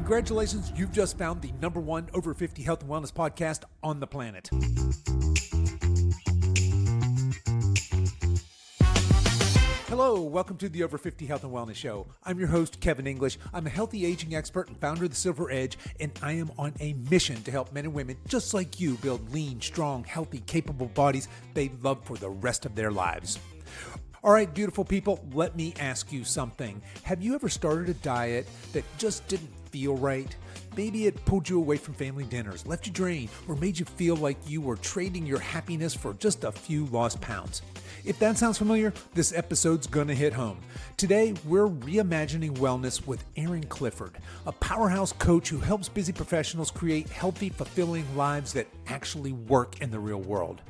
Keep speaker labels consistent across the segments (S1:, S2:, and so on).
S1: Congratulations, you've just found the #1 over 50 health and wellness podcast on the planet. Hello, welcome to the Over 50 Health and Wellness Show. I'm your host, Kevin English. I'm a healthy aging expert and founder of The Silver Edge, and I am on a mission to help men and women just like you build lean, strong, healthy, capable bodies they love for the rest of their lives. All right, beautiful people, let me ask you something. Have you ever started a diet that just didn't feel right? Maybe it pulled you away from family dinners, left you drained, or made you feel like you were trading your happiness for just a few lost pounds. If that sounds familiar, this episode's gonna hit home. Today, we're reimagining wellness with Erin Clifford, a powerhouse coach who helps busy professionals create healthy, fulfilling lives that actually work in the real world.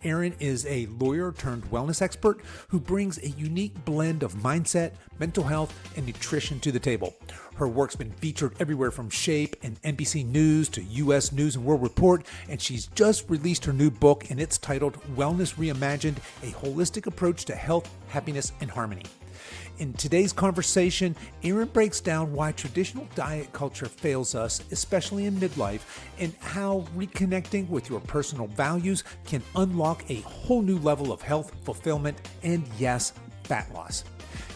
S1: Erin is a lawyer turned wellness expert who brings a unique blend of mindset, mental health, and nutrition to the table. Her work's been featured everywhere from Shape and NBC News to U.S. News and World Report, and she's just released her new book, and it's titled Wellness Reimagined, a holistic approach to health, happiness, and harmony. In today's conversation, Erin breaks down why traditional diet culture fails us, especially in midlife, and how reconnecting with your personal values can unlock a whole new level of health, fulfillment, and yes, fat loss.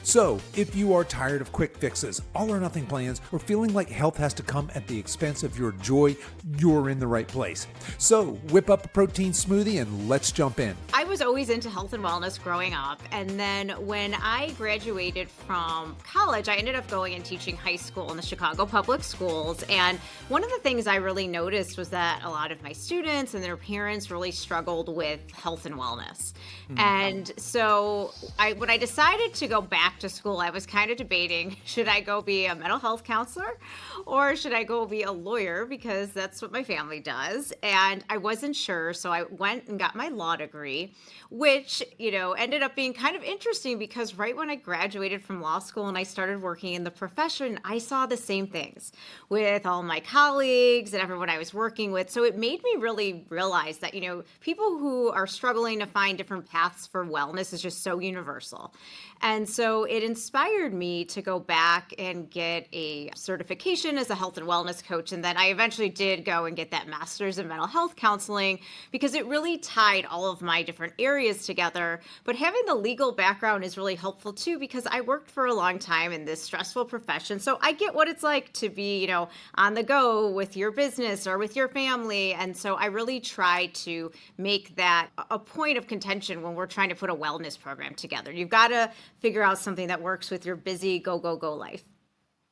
S1: So, if you are tired of quick fixes, all or nothing plans, or feeling like health has to come at the expense of your joy, you're in the right place. So, whip up a protein smoothie and let's jump in.
S2: I was always into health and wellness growing up. And then when I graduated from college, I ended up going and teaching high school in the Chicago public schools. And one of the things I really noticed was that a lot of my students and their parents really struggled with health and wellness. And so when I decided to go back to school, I was kind of debating, should I go be a mental health counselor or should I go be a lawyer, because that's what my family does. And I wasn't sure. So I went and got my law degree, which, ended up being kind of interesting because right when I graduated from law school and I started working in the profession, I saw the same things with all my colleagues and everyone I was working with. So it made me really realize that, people who are struggling to find different paths for wellness is just so universal. And so it inspired me to go back and get a certification as a health and wellness coach. And then I eventually did go and get that master's in mental health counseling because it really tied all of my different areas together. But having the legal background is really helpful too, because I worked for a long time in this stressful profession. So I get what it's like to be, on the go with your business or with your family. And so I really try to make that a point of contention when we're trying to put a wellness program together. You've got to figure out something that works with your busy go life.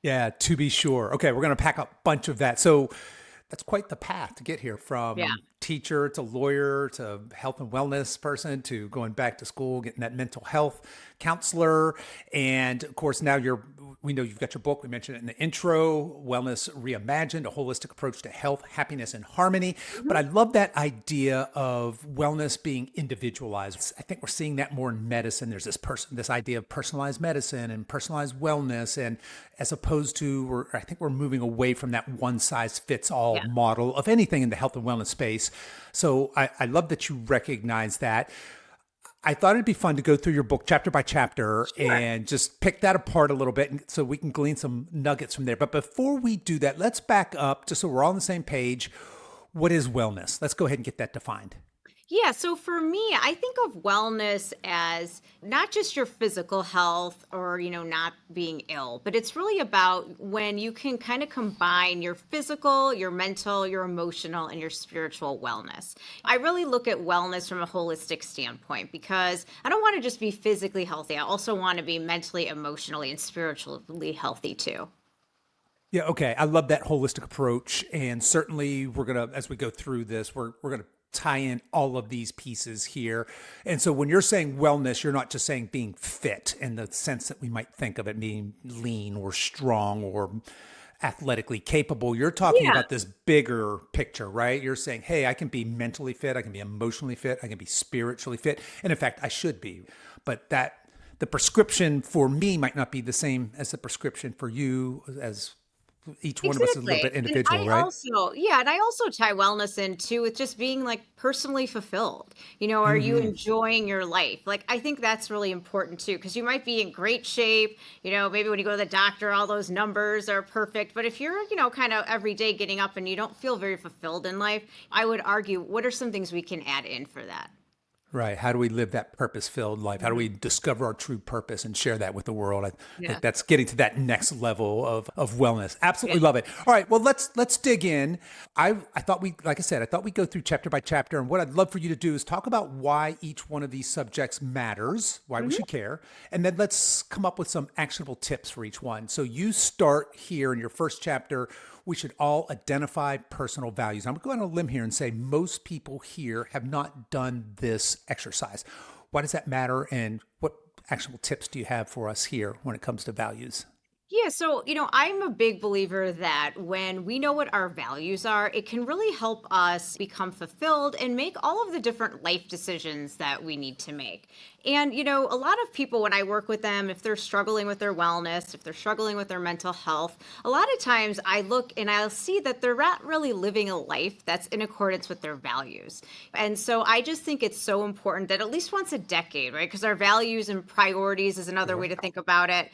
S1: Yeah, to be sure. Okay, we're going to pack a bunch of that. So that's quite the path to get here from teacher to lawyer to health and wellness person to going back to school, getting that mental health counselor. And of course, now we know you've got your book. We mentioned it in the intro, Wellness Reimagined, a holistic approach to health, happiness, and harmony. But I love that idea of wellness being individualized. I think we're seeing that more in medicine. There's this idea of personalized medicine and personalized wellness. And as opposed to, I think we're moving away from that one size fits all model of anything in the health and wellness space. So I love that you recognize that. I thought it'd be fun to go through your book chapter by chapter and just pick that apart a little bit so we can glean some nuggets from there. But before we do that, let's back up just so we're all on the same page. What is wellness? Let's go ahead and get that defined.
S2: Yeah, so for me, I think of wellness as not just your physical health or, not being ill, but it's really about when you can kind of combine your physical, your mental, your emotional, and your spiritual wellness. I really look at wellness from a holistic standpoint because I don't want to just be physically healthy. I also want to be mentally, emotionally, and spiritually healthy too.
S1: Yeah, okay. I love that holistic approach. And certainly we're going to, as we go through this, we're going to tie in all of these pieces here. And so when you're saying wellness, you're not just saying being fit in the sense that we might think of it being lean or strong or athletically capable. You're talking about this bigger picture, right? You're saying, hey, I can be mentally fit. I can be emotionally fit. I can be spiritually fit. And in fact, I should be. But the prescription for me might not be the same as the prescription for you, as each one of us is a little
S2: Exactly.
S1: bit individual, right?
S2: And I also tie wellness in too with just being like personally fulfilled. Are you
S1: Hmm.
S2: enjoying your life? Like, I think that's really important too, because you might be in great shape. Maybe when you go to the doctor, all those numbers are perfect. But if you're, kind of every day getting up and you don't feel very fulfilled in life, I would argue, what are some things we can add in for that?
S1: Right. How do we live that purpose-filled life? How do
S2: Mhm.
S1: we discover our true purpose and share that with the world? I
S2: Yeah.
S1: think that's getting to that next level of wellness.
S2: Yeah.
S1: Absolutely love it. All right. Well, let's dig in. I thought we, like I said, I thought we'd go through chapter by chapter. And what I'd love for you to do is talk about why each one of these subjects matters, why we
S2: Mhm.
S1: should care. And then let's come up with some actionable tips for each one. So you start here in your first chapter. We should all identify personal values. I'm going to go on a limb here and say most people here have not done this exercise. Why does that matter? And what actionable tips do you have for us here when it comes to values?
S2: Yeah, so, I'm a big believer that when we know what our values are, it can really help us become fulfilled and make all of the different life decisions that we need to make. And, a lot of people, when I work with them, if they're struggling with their wellness, if they're struggling with their mental health, a lot of times I look and I'll see that they're not really living a life that's in accordance with their values. And so I just think it's so important that at least once a decade, right? Because our values and priorities is another way
S1: Sure.
S2: to think about it,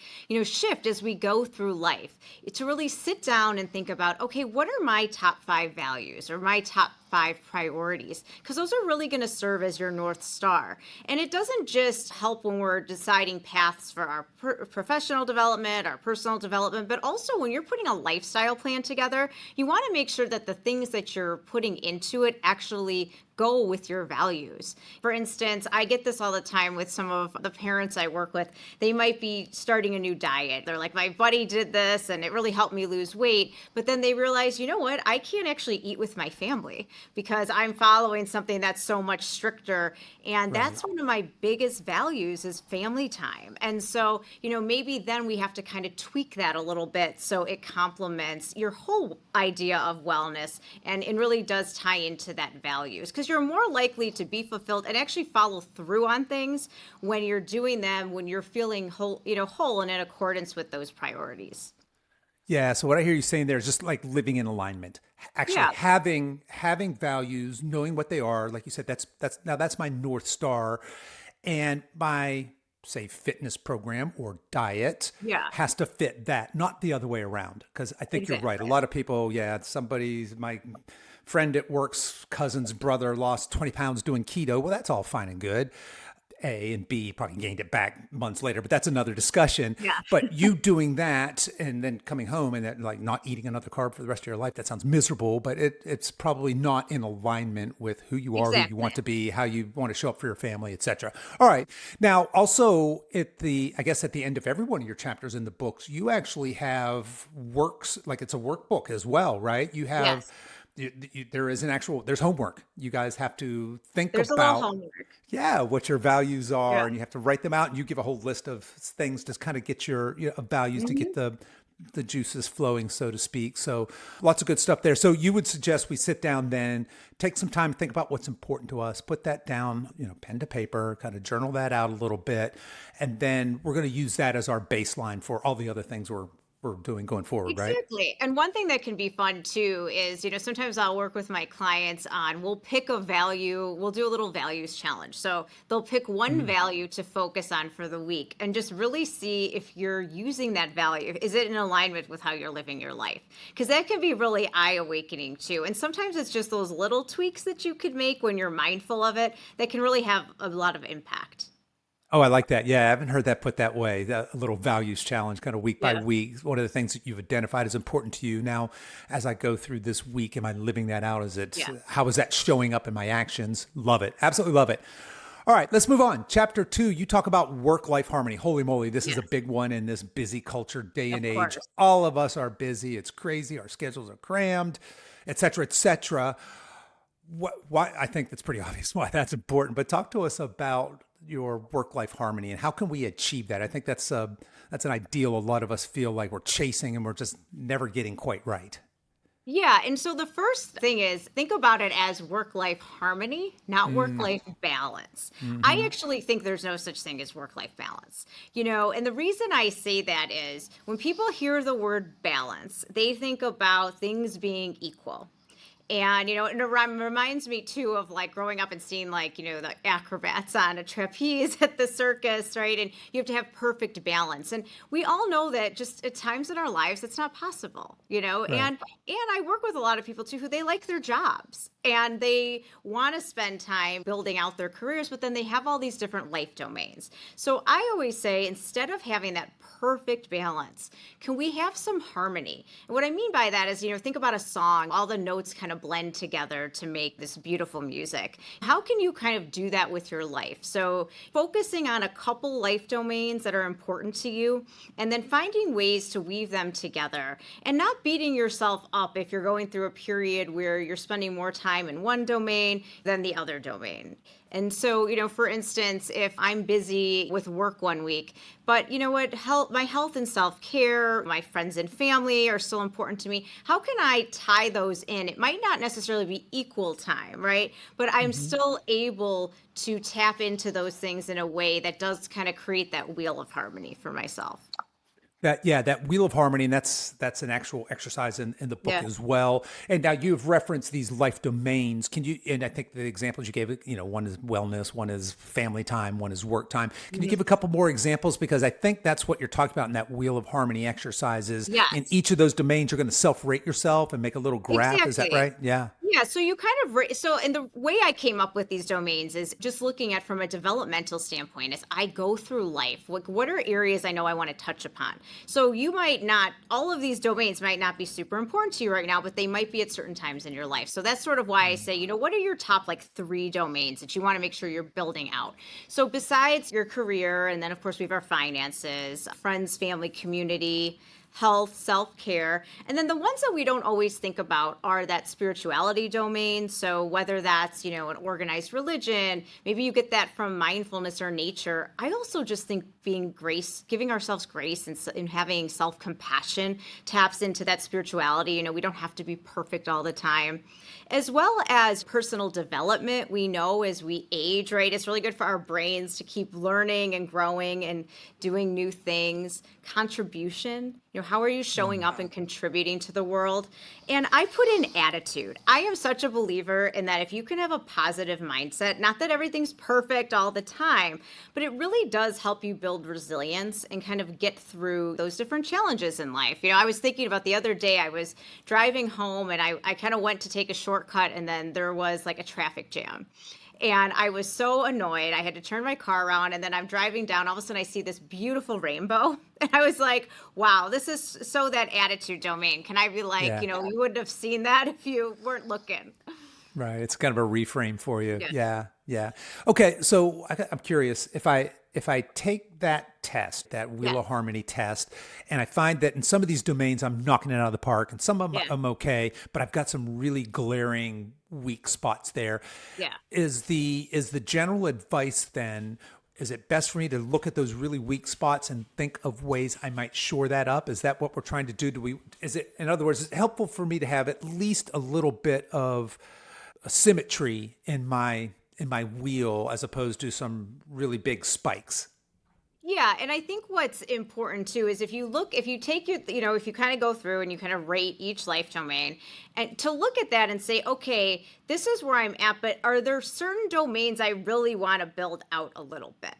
S2: shift as we go through life. To really sit down and think about, okay, what are my top 5 values or my top 5 priorities? Because those are really going to serve as your North Star. And it doesn't just help when we're deciding paths for our professional development, our personal development, but also when you're putting a lifestyle plan together, you want to make sure that the things that you're putting into it actually go with your values. For instance, I get this all the time with some of the parents I work with. They might be starting a new diet. They're like, my buddy did this and it really helped me lose weight. But then they realize, you know what? I can't actually eat with my family because I'm following something that's so much stricter. And
S1: Right.
S2: that's one of my biggest values is family time. And so, maybe then we have to kind of tweak that a little bit so it complements your whole idea of wellness and really does tie into that values. Because you're more likely to be fulfilled and actually follow through on things when you're doing them, when you're feeling whole and in accordance with those priorities.
S1: Yeah. So what I hear you saying there is just like living in alignment. Actually
S2: Yeah.
S1: having values, knowing what they are. Like you said, that's my North Star. And my say fitness program or diet
S2: Yeah.
S1: has to fit that, not the other way around. Because I think you're right. A
S2: Exactly.
S1: lot of people, yeah, my friend at work's cousin's brother lost 20 pounds doing keto. Well, that's all fine and good. A and B probably gained it back months later, but that's another discussion.
S2: Yeah.
S1: But you doing that and then coming home and then like not eating another carb for the rest of your life, that sounds miserable, but it's probably not in alignment with who you are, who you
S2: Exactly.
S1: want to be, how you want to show up for your family, etc. All right. Now, also I guess at the end of every one of your chapters in the books, you actually have works, like it's a workbook as well, right? You have
S2: Yes.
S1: there's homework. You guys have to think
S2: There's a little
S1: about
S2: homework.
S1: yeah, what your values are,
S2: Yeah.
S1: and you have to write them out. And you give a whole list of things to kind of get your values to get
S2: Mhm.
S1: the juices flowing, so to speak. So lots of good stuff there. So you would suggest we sit down then, take some time to think about what's important to us, put that down, pen to paper, kind of journal that out a little bit, and then we're going to use that as our baseline for all the other things we're doing going forward, right?
S2: Exactly. And one thing that can be fun too is, sometimes I'll work with my clients on, we'll pick a value, we'll do a little values challenge. So they'll pick one
S1: Mm.
S2: value to focus on for the week and just really see if you're using that value. Is it in alignment with how you're living your life? Because that can be really eye awakening too. And sometimes it's just those little tweaks that you could make when you're mindful of it that can really have a lot of impact.
S1: Oh, I like that. Yeah, I haven't heard that put that way. That a little values challenge, kind of week by
S2: Yeah.
S1: week. One of the things that you've identified is important to you. Now, as I go through this week, am I living that out?
S2: Yeah.
S1: How is that showing up in my actions? Love it. Absolutely love it. All right, let's move on. Chapter 2, you talk about work-life harmony. Holy moly, this is a
S2: Yes.
S1: big one in this busy culture day and
S2: Of
S1: age.
S2: course.
S1: All of us are busy. It's crazy. Our schedules are crammed, et cetera, et cetera. Why I think that's pretty obvious why that's important, but talk to us about your work-life harmony and how can we achieve that? I think that's an ideal a lot of us feel like we're chasing and we're just never getting quite right.
S2: Yeah. And so the first thing is think about it as work life harmony, not work
S1: Mm,
S2: life balance. I
S1: hmm.
S2: actually think there's no such thing as work life balance. And the reason I say that is when people hear the word balance, they think about things being equal. And, reminds me too of like growing up and seeing like, the acrobats on a trapeze at the circus, right? And you have to have perfect balance. And we all know that just at times in our lives, it's not possible,
S1: Right.
S2: and I work with a lot of people too who they like their jobs and they want to spend time building out their careers, but then they have all these different life domains. So I always say instead of having that perfect balance, can we have some harmony? And what I mean by that is, think about a song, all the notes kind of blend together to make this beautiful music. How can you kind of do that with your life? So focusing on a couple life domains that are important to you and then finding ways to weave them together and not beating yourself up if you're going through a period where you're spending more time in one domain than the other domain. And so, for instance, if I'm busy with work one week, but you know what, my health and self-care, my friends and family are still important to me. How can I tie those in? It might not necessarily be equal time, right? But I'm
S1: Hmm.
S2: still able to tap into those things in a way that does kind of create that wheel of harmony for myself.
S1: That wheel of harmony, and that's an actual exercise in the book
S2: Yeah.
S1: as well. And now you've referenced these life domains. Can you? And I think the examples you gave, one is wellness, one is family time, one is work time. Can you give a couple more examples? Because I think that's what you're talking about in that wheel of harmony exercises. In
S2: Yes.
S1: each of those domains, you're going to self-rate yourself and make a little graph. Is that
S2: Exactly.
S1: right? Yeah.
S2: Yeah, so you kind of so and the way I came up with these domains is just looking at from a developmental standpoint as I go through life, what are areas I know I want to touch upon. So you might not all of these domains might not be super important to you right now, but they might be at certain times in your life. So that's sort of why I say, what are your top like 3 domains that you want to make sure you're building out? So besides your career, and then of course we have our finances, friends, family, community, health, self care. And then the ones that we don't always think about are that spirituality domain. So whether that's, an organized religion, maybe you get that from mindfulness or nature. I also just think being grace, giving ourselves grace and having self compassion taps into that spirituality. We don't have to be perfect all the time. As well as personal development, we know as we age, right? It's really good for our brains to keep learning and growing and doing new things. Contribution, how are you showing up and contributing to the world? And I put in attitude. I am such a believer in that if you can have a positive mindset, not that everything's perfect all the time, but it really does help you build resilience and kind of get through those different challenges in life. I was thinking about the other day, I was driving home and I kind of went to take a shortcut and then there was like a traffic jam. And I was so annoyed. I had to turn my car around and then I'm driving down. All of a sudden I see this beautiful rainbow. And I was like, wow, this is so that attitude domain. Can I be like,
S1: Yeah.
S2: you wouldn't have seen that if you weren't looking.
S1: Right. It's kind of a reframe for you.
S2: Yes.
S1: Yeah. Yeah. Okay. So I'm curious if I take that test, that Wheel of
S2: Yes.
S1: Harmony test, and I find that in some of these domains I'm knocking it out of the park, and some of them
S2: Yeah.
S1: I'm okay, but I've got some really glaring weak spots there.
S2: Yeah.
S1: Is the general advice then? Is it best for me to look at those really weak spots and think of ways I might shore that up? Is that what we're trying to do? In other words, is it helpful for me to have at least a little bit of symmetry in my wheel as opposed to some really big spikes?
S2: Yeah, and I think what's important too is if you take if you kind of go through and you kind of rate each life domain and to look at that and say, okay, this is where I'm at, but are there certain domains I really want to build out a little bit?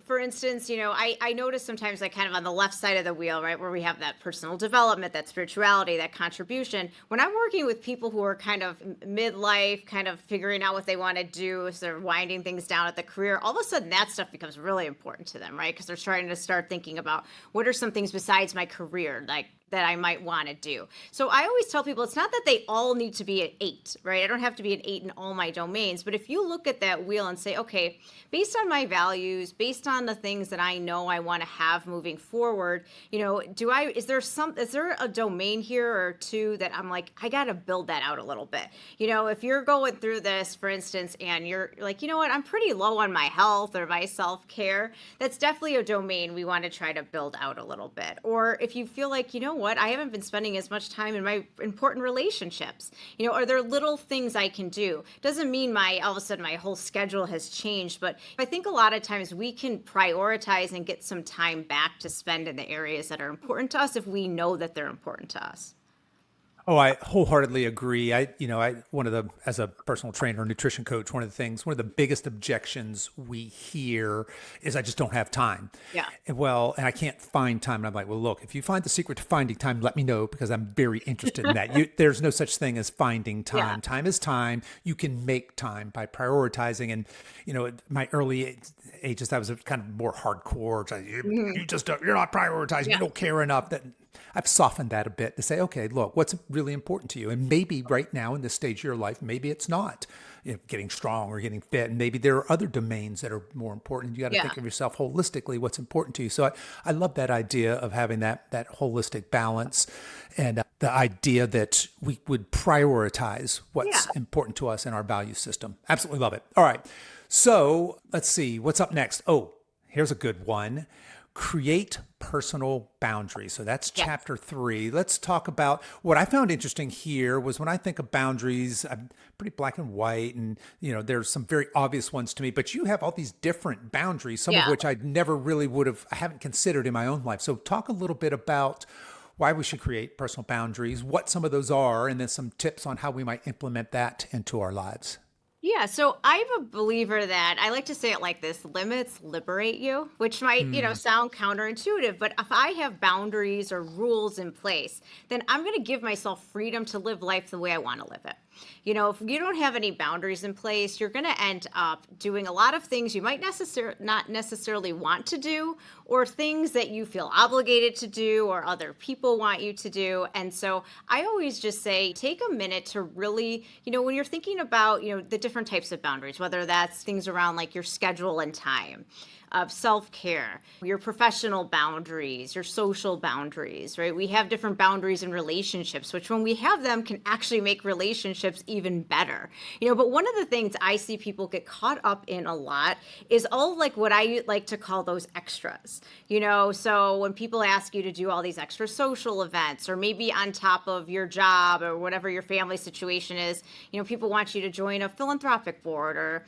S2: For instance, I notice sometimes like kind of on the left side of the wheel, right, where we have that personal development, that spirituality, that contribution. When I'm working with people who are kind of midlife, kind of figuring out what they want to do, sort of winding things down at the career, all of a sudden that stuff becomes really important to them, right? Because they're starting to start thinking about what are some things besides my career, like that I might want to do. So I always tell people it's not that they all need to be an 8, right? I don't have to be an 8 in all my domains, but if you look at that wheel and say, okay, based on my values, based on the things that I know I want to have moving forward, is there a domain here or two that I'm like, I got to build that out a little bit. If you're going through this, for instance, and you're like, you know what, I'm pretty low on my health or my self-care, that's definitely a domain we want to try to build out a little bit. Or if you feel like, what, I haven't been spending as much time in my important relationships. Are there little things I can do? Doesn't mean all of a sudden my whole schedule has changed, but I think a lot of times we can prioritize and get some time back to spend in the areas that are important to us if we know that they're important to us.
S1: Oh, I wholeheartedly agree. As a personal trainer, nutrition coach, one of the biggest objections we hear is I just don't have time.
S2: Yeah.
S1: And I can't find time. And I'm like, well, look, if you find the secret to finding time, let me know because I'm very interested in that. There's no such thing as finding time.
S2: Yeah.
S1: Time is time. You can make time by prioritizing. And, at my early ages, that was a kind of more hardcore. You're not prioritizing. You don't care enough. That I've softened that a bit to say, okay, look, what's really important to you? And maybe right now in this stage of your life, maybe it's not getting strong or getting fit. And maybe there are other domains that are more important. You got to think of yourself holistically, what's important to you. So I love that idea of having that holistic balance and the idea that we would prioritize what's important to us in our value system. Absolutely love it. All right. So let's see what's up next. Oh, here's a good one. Create personal boundaries. So that's chapter 3. Let's talk about what I found interesting here was when I think of boundaries, I'm pretty black and white and, there's some very obvious ones to me, but you have all these different boundaries, some of which I never really I haven't considered in my own life. So talk a little bit about why we should create personal boundaries, what some of those are, and then some tips on how we might implement that into our lives.
S2: Yeah, so I'm a believer that I like to say it like this: limits liberate you, which might, sound counterintuitive, but if I have boundaries or rules in place, then I'm going to give myself freedom to live life the way I want to live it. If you don't have any boundaries in place, you're going to end up doing a lot of things you might not necessarily want to do, or things that you feel obligated to do or other people want you to do. And so I always just say, take a minute to really, when you're thinking about, the different types of boundaries, whether that's things around like your schedule and time, of self-care, your professional boundaries, your social boundaries, right? We have different boundaries in relationships, which when we have them can actually make relationships even better. But one of the things I see people get caught up in a lot is all like what I like to call those extras. So when people ask you to do all these extra social events, or maybe on top of your job or whatever your family situation is, people want you to join a philanthropic board or,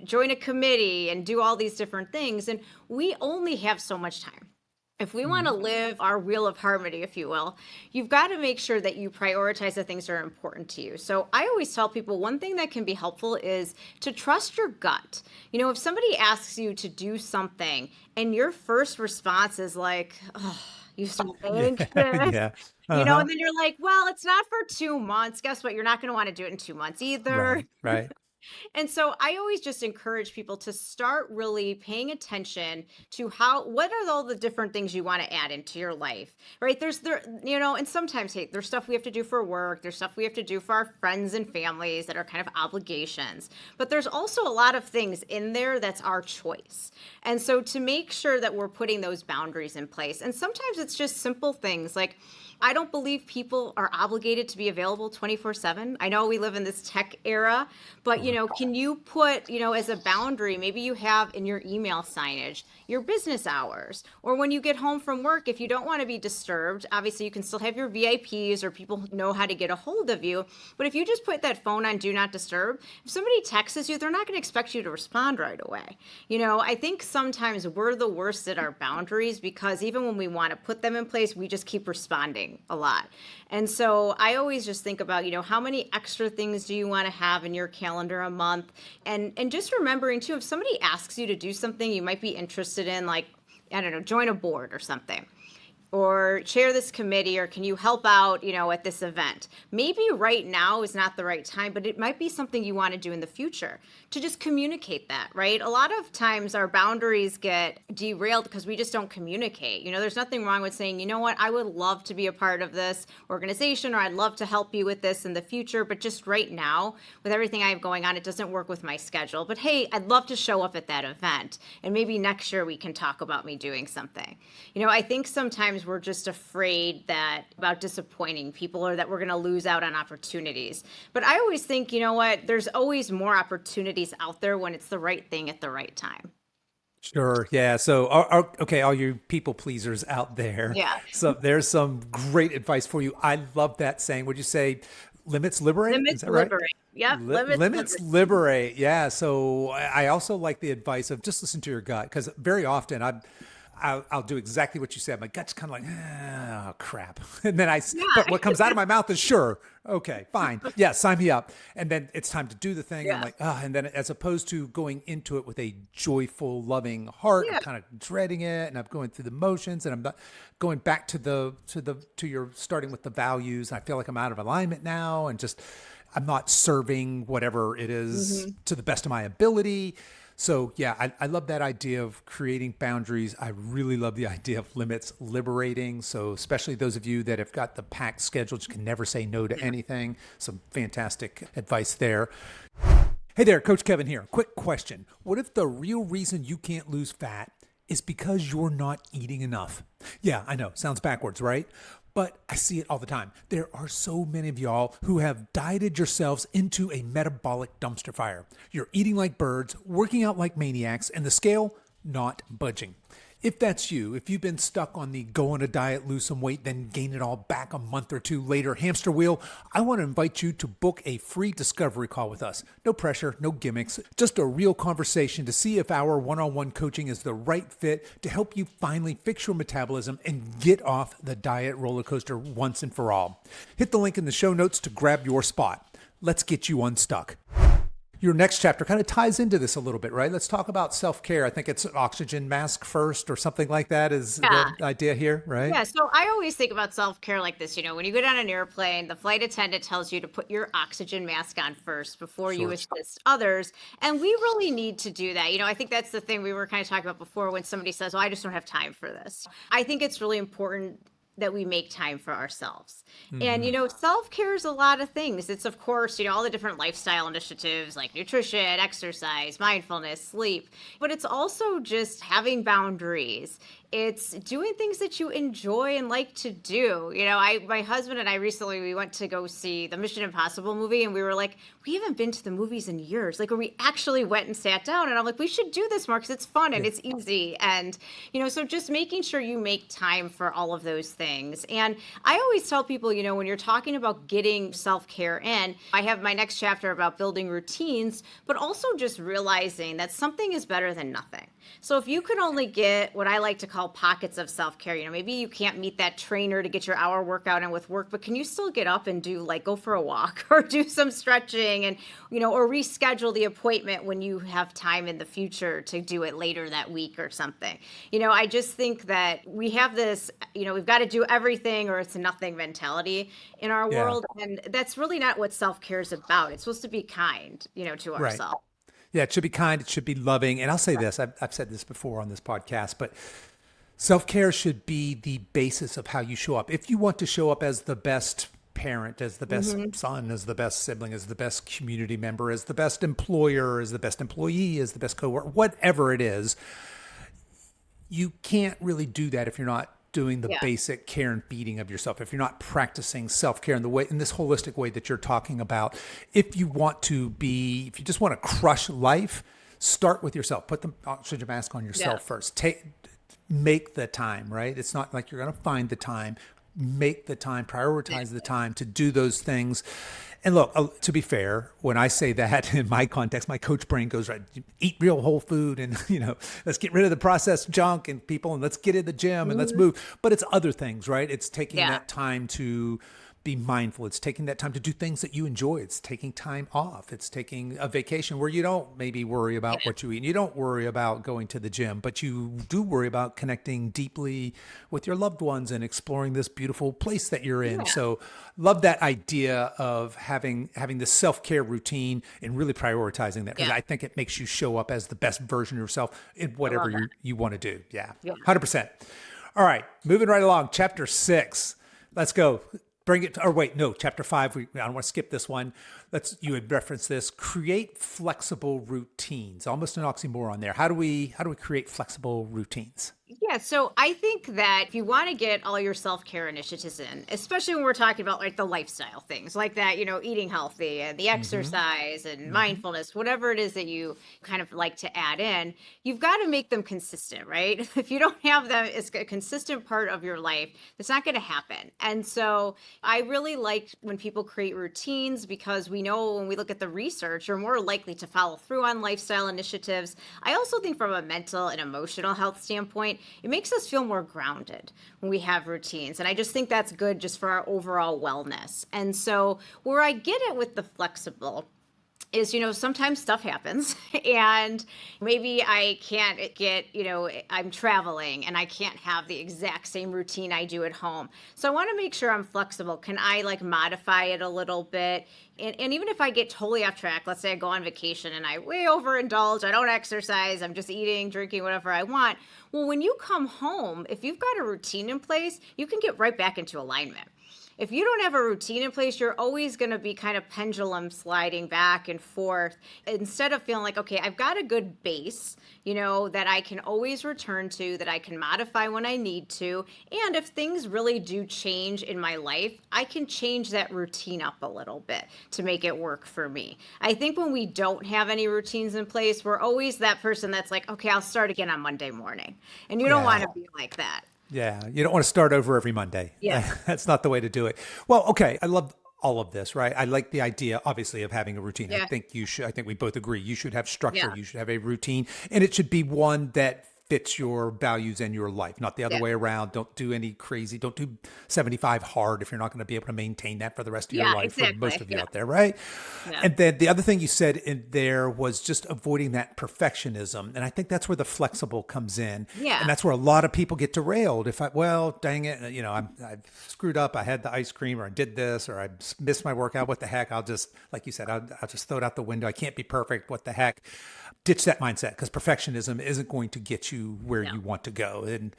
S2: join a committee and do all these different things. And we only have so much time. If we want to live our wheel of harmony, if you will, you've got to make sure that you prioritize the things that are important to you. So I always tell people one thing that can be helpful is to trust your gut. If somebody asks you to do something and your first response is like, oh, you sound anxious, and then you're like, well, it's not for 2 months. Guess what? You're not going to want to do it in 2 months either.
S1: Right.
S2: And so I always just encourage people to start really paying attention to what are all the different things you want to add into your life, right? And sometimes, hey, there's stuff we have to do for work. There's stuff we have to do for our friends and families that are kind of obligations. But there's also a lot of things in there that's our choice. And so to make sure that we're putting those boundaries in place, and sometimes it's just simple things like, I don't believe people are obligated to be available 24/7. I know we live in this tech era, but can you put, as a boundary, maybe you have in your email signage, your business hours, or when you get home from work, if you don't want to be disturbed, obviously you can still have your VIPs or people who know how to get a hold of you. But if you just put that phone on do not disturb, if somebody texts you, they're not going to expect you to respond right away. I think sometimes we're the worst at our boundaries because even when we want to put them in place, we just keep responding a lot. And so I always just think about, how many extra things do you want to have in your calendar a month? And just remembering too, if somebody asks you to do something you might be interested in, like, I don't know, join a board or something, or chair this committee, or can you help out, at this event? Maybe right now is not the right time, but it might be something you want to do in the future to just communicate that, right? A lot of times our boundaries get derailed because we just don't communicate. There's nothing wrong with saying, what, I would love to be a part of this organization, or I'd love to help you with this in the future, but just right now, with everything I have going on, it doesn't work with my schedule. But hey, I'd love to show up at that event, and maybe next year we can talk about me doing something. I think sometimes we're just afraid about disappointing people or that we're going to lose out on opportunities. But I always think, there's always more opportunities out there when it's the right thing at the right time.
S1: Sure. Yeah. So, okay, all you people pleasers out there.
S2: Yeah.
S1: So, there's some great advice for you. I love that saying. Would you say limits liberate? Is
S2: Limits
S1: that right?
S2: liberate. Yep. Limits
S1: Limits
S2: liberate.
S1: liberate. Yeah. So, I also like the advice of just listen to your gut because very often I'll do exactly what you said. My gut's kind of like, oh, crap. And then but
S2: Yeah.
S1: what comes out of my mouth is sure. Okay, fine. Yeah, sign me up. And then it's time to do the thing. And I'm
S2: Yeah.
S1: like, ah, and then as opposed to going into it with a joyful, loving heart, I'm
S2: Yeah.
S1: kind of dreading it and I'm going through the motions and I'm not going back to your starting with the values. I feel like I'm out of alignment now and just, I'm not serving whatever it is
S2: Mhm.
S1: to the best of my ability. So yeah, I love that idea of creating boundaries. I really love the idea of limits liberating. So especially those of you that have got the packed schedules, you can never say no to anything. Some fantastic advice there. Hey there, Coach Kevin here. Quick question. What if the real reason you can't lose fat is because you're not eating enough? Yeah, I know, sounds backwards, right? But I see it all the time. There are so many of y'all who have dieted yourselves into a metabolic dumpster fire. You're eating like birds, working out like maniacs, and the scale not budging. If that's you, if you've been stuck on the go on a diet, lose some weight, then gain it all back a month or two later hamster wheel, I want to invite you to book a free discovery call with us. No pressure, no gimmicks, just a real conversation to see if our one-on-one coaching is the right fit to help you finally fix your metabolism and get off the diet roller coaster once and for all. Hit the link in the show notes to grab your spot. Let's get you unstuck. Your next chapter kind of ties into this a little bit, right? Let's talk about self-care. I think it's oxygen mask first or something like that is
S2: Yeah.
S1: the idea here, right?
S2: Yeah, so I always think about self-care like this. When you go down an airplane, the flight attendant tells you to put your oxygen mask on first before you
S1: Sure.
S2: assist others. And we really need to do that. I think that's the thing we were kind of talking about before when somebody says, well, I just don't have time for this. I think it's really important that we make time for ourselves. And,
S1: Mhm.
S2: self-care is a lot of things. It's, of course, all the different lifestyle initiatives like nutrition, exercise, mindfulness, sleep, but it's also just having boundaries. It's doing things that you enjoy and like to do. My husband and I recently, we went to go see the Mission Impossible movie and we were like, we haven't been to the movies in years. Like, where we actually went and sat down and I'm like, we should do this more because it's fun and
S1: Yeah.
S2: it's easy. And, so just making sure you make time for all of those things. And I always tell people, when you're talking about getting self-care in, I have my next chapter about building routines, but also just realizing that something is better than nothing. So if you could only get what I like to call pockets of self-care, maybe you can't meet that trainer to get your hour workout in with work, but can you still get up and do like go for a walk or do some stretching and, or reschedule the appointment when you have time in the future to do it later that week or something. I just think that we have this, we've got to do everything or it's a nothing mentality in our
S1: Yeah.
S2: world. And that's really not what self-care is about. It's supposed to be kind, to
S1: Right.
S2: ourselves.
S1: Yeah, it should be kind, it should be loving. And I'll say this, I've said this before on this podcast, but self-care should be the basis of how you show up. If you want to show up as the best parent, as the best
S2: Hmm.
S1: son, as the best sibling, as the best community member, as the best employer, as the best employee, as the best coworker, whatever it is, you can't really do that if you're not doing the
S2: Yeah.
S1: basic care and feeding of yourself, if you're not practicing self-care in this holistic way that you're talking about. If you just want to crush life, start with yourself. Put the oxygen mask on yourself
S2: Yeah.
S1: first. Make the time, right? It's not like you're going to find the time. Make the time, prioritize the time to do those things. And look, to be fair, when I say that in my context, my coach brain goes, right, eat real whole food and, let's get rid of the processed junk and people and let's get in the gym and let's
S2: Mhm.
S1: move. But it's other things, right? It's taking
S2: Yeah.
S1: that time to be mindful. It's taking that time to do things that you enjoy. It's taking time off. It's taking a vacation where you don't maybe worry about
S2: Yeah.
S1: what you eat. And you don't worry about going to the gym, but you do worry about connecting deeply with your loved ones and exploring this beautiful place that you're in.
S2: Yeah.
S1: So love that idea of having this self-care routine and really prioritizing that because
S2: Yeah.
S1: I think it makes you show up as the best version of yourself in whatever
S2: love
S1: you want to do. Yeah.
S2: Yeah.
S1: 100%. All right. Moving right along. Chapter 6. Let's go. Bring it, or wait, no, chapter 5, I don't want to skip this one. You had referenced this, create flexible routines, almost an oxymoron there. How do we create flexible routines?
S2: Yeah, so I think that if you want to get all your self-care initiatives in, especially when we're talking about like the lifestyle things like that, eating healthy and the
S1: Hmm.
S2: exercise and
S1: Hmm.
S2: mindfulness, whatever it is that you kind of like to add in, you've got to make them consistent, right? If you don't have them as a consistent part of your life, it's not going to happen. And so I really like when people create routines because we know when we look at the research, you're more likely to follow through on lifestyle initiatives. I also think from a mental and emotional health standpoint, it makes us feel more grounded when we have routines. And I just think that's good just for our overall wellness. And so where I get it with the flexible is sometimes stuff happens and maybe I can't get I'm traveling and I can't have the exact same routine I do at home, so I want to make sure I'm flexible. Can I like modify it a little bit? And even if I get totally off track, let's say I go on vacation and I way overindulge, I don't exercise, I'm just eating, drinking, whatever I want. Well, when you come home, if you've got a routine in place, you can get right back into alignment. If you don't have a routine in place, you're always going to be kind of pendulum sliding back and forth instead of feeling like, okay, I've got a good base, that I can always return to, that I can modify when I need to. And if things really do change in my life, I can change that routine up a little bit to make it work for me. I think when we don't have any routines in place, we're always that person that's like, okay, I'll start again on Monday morning. And you don't want
S1: Yeah.
S2: to be like that.
S1: Yeah, you don't want to start over every Monday.
S2: Yeah.
S1: That's not the way to do it. Well, okay, I love all of this, right? I like the idea, obviously, of having a routine. I
S2: Yeah.
S1: think you should, I think we both agree, you should have structure,
S2: Yeah.
S1: you should have a routine, and it should be one that fits your values and your life, not the other
S2: Yeah.
S1: way around. Don't do any crazy, don't do 75 hard if you're not going to be able to maintain that for the rest of your
S2: Yeah,
S1: life for most
S2: exactly.
S1: of you
S2: Yeah.
S1: out there, right?
S2: Yeah.
S1: And then the other thing you said in there was just avoiding that perfectionism. And I think that's where the flexible comes in. And
S2: Yeah.
S1: that's where a lot of people get derailed. If well, dang it, I've screwed up. I had the ice cream or I did this or I missed my workout. What the heck? I'll just, like you said, I'll just throw it out the window. I can't be perfect. What the heck? Ditch that mindset because perfectionism isn't going to get you where
S2: No.
S1: you want to go. And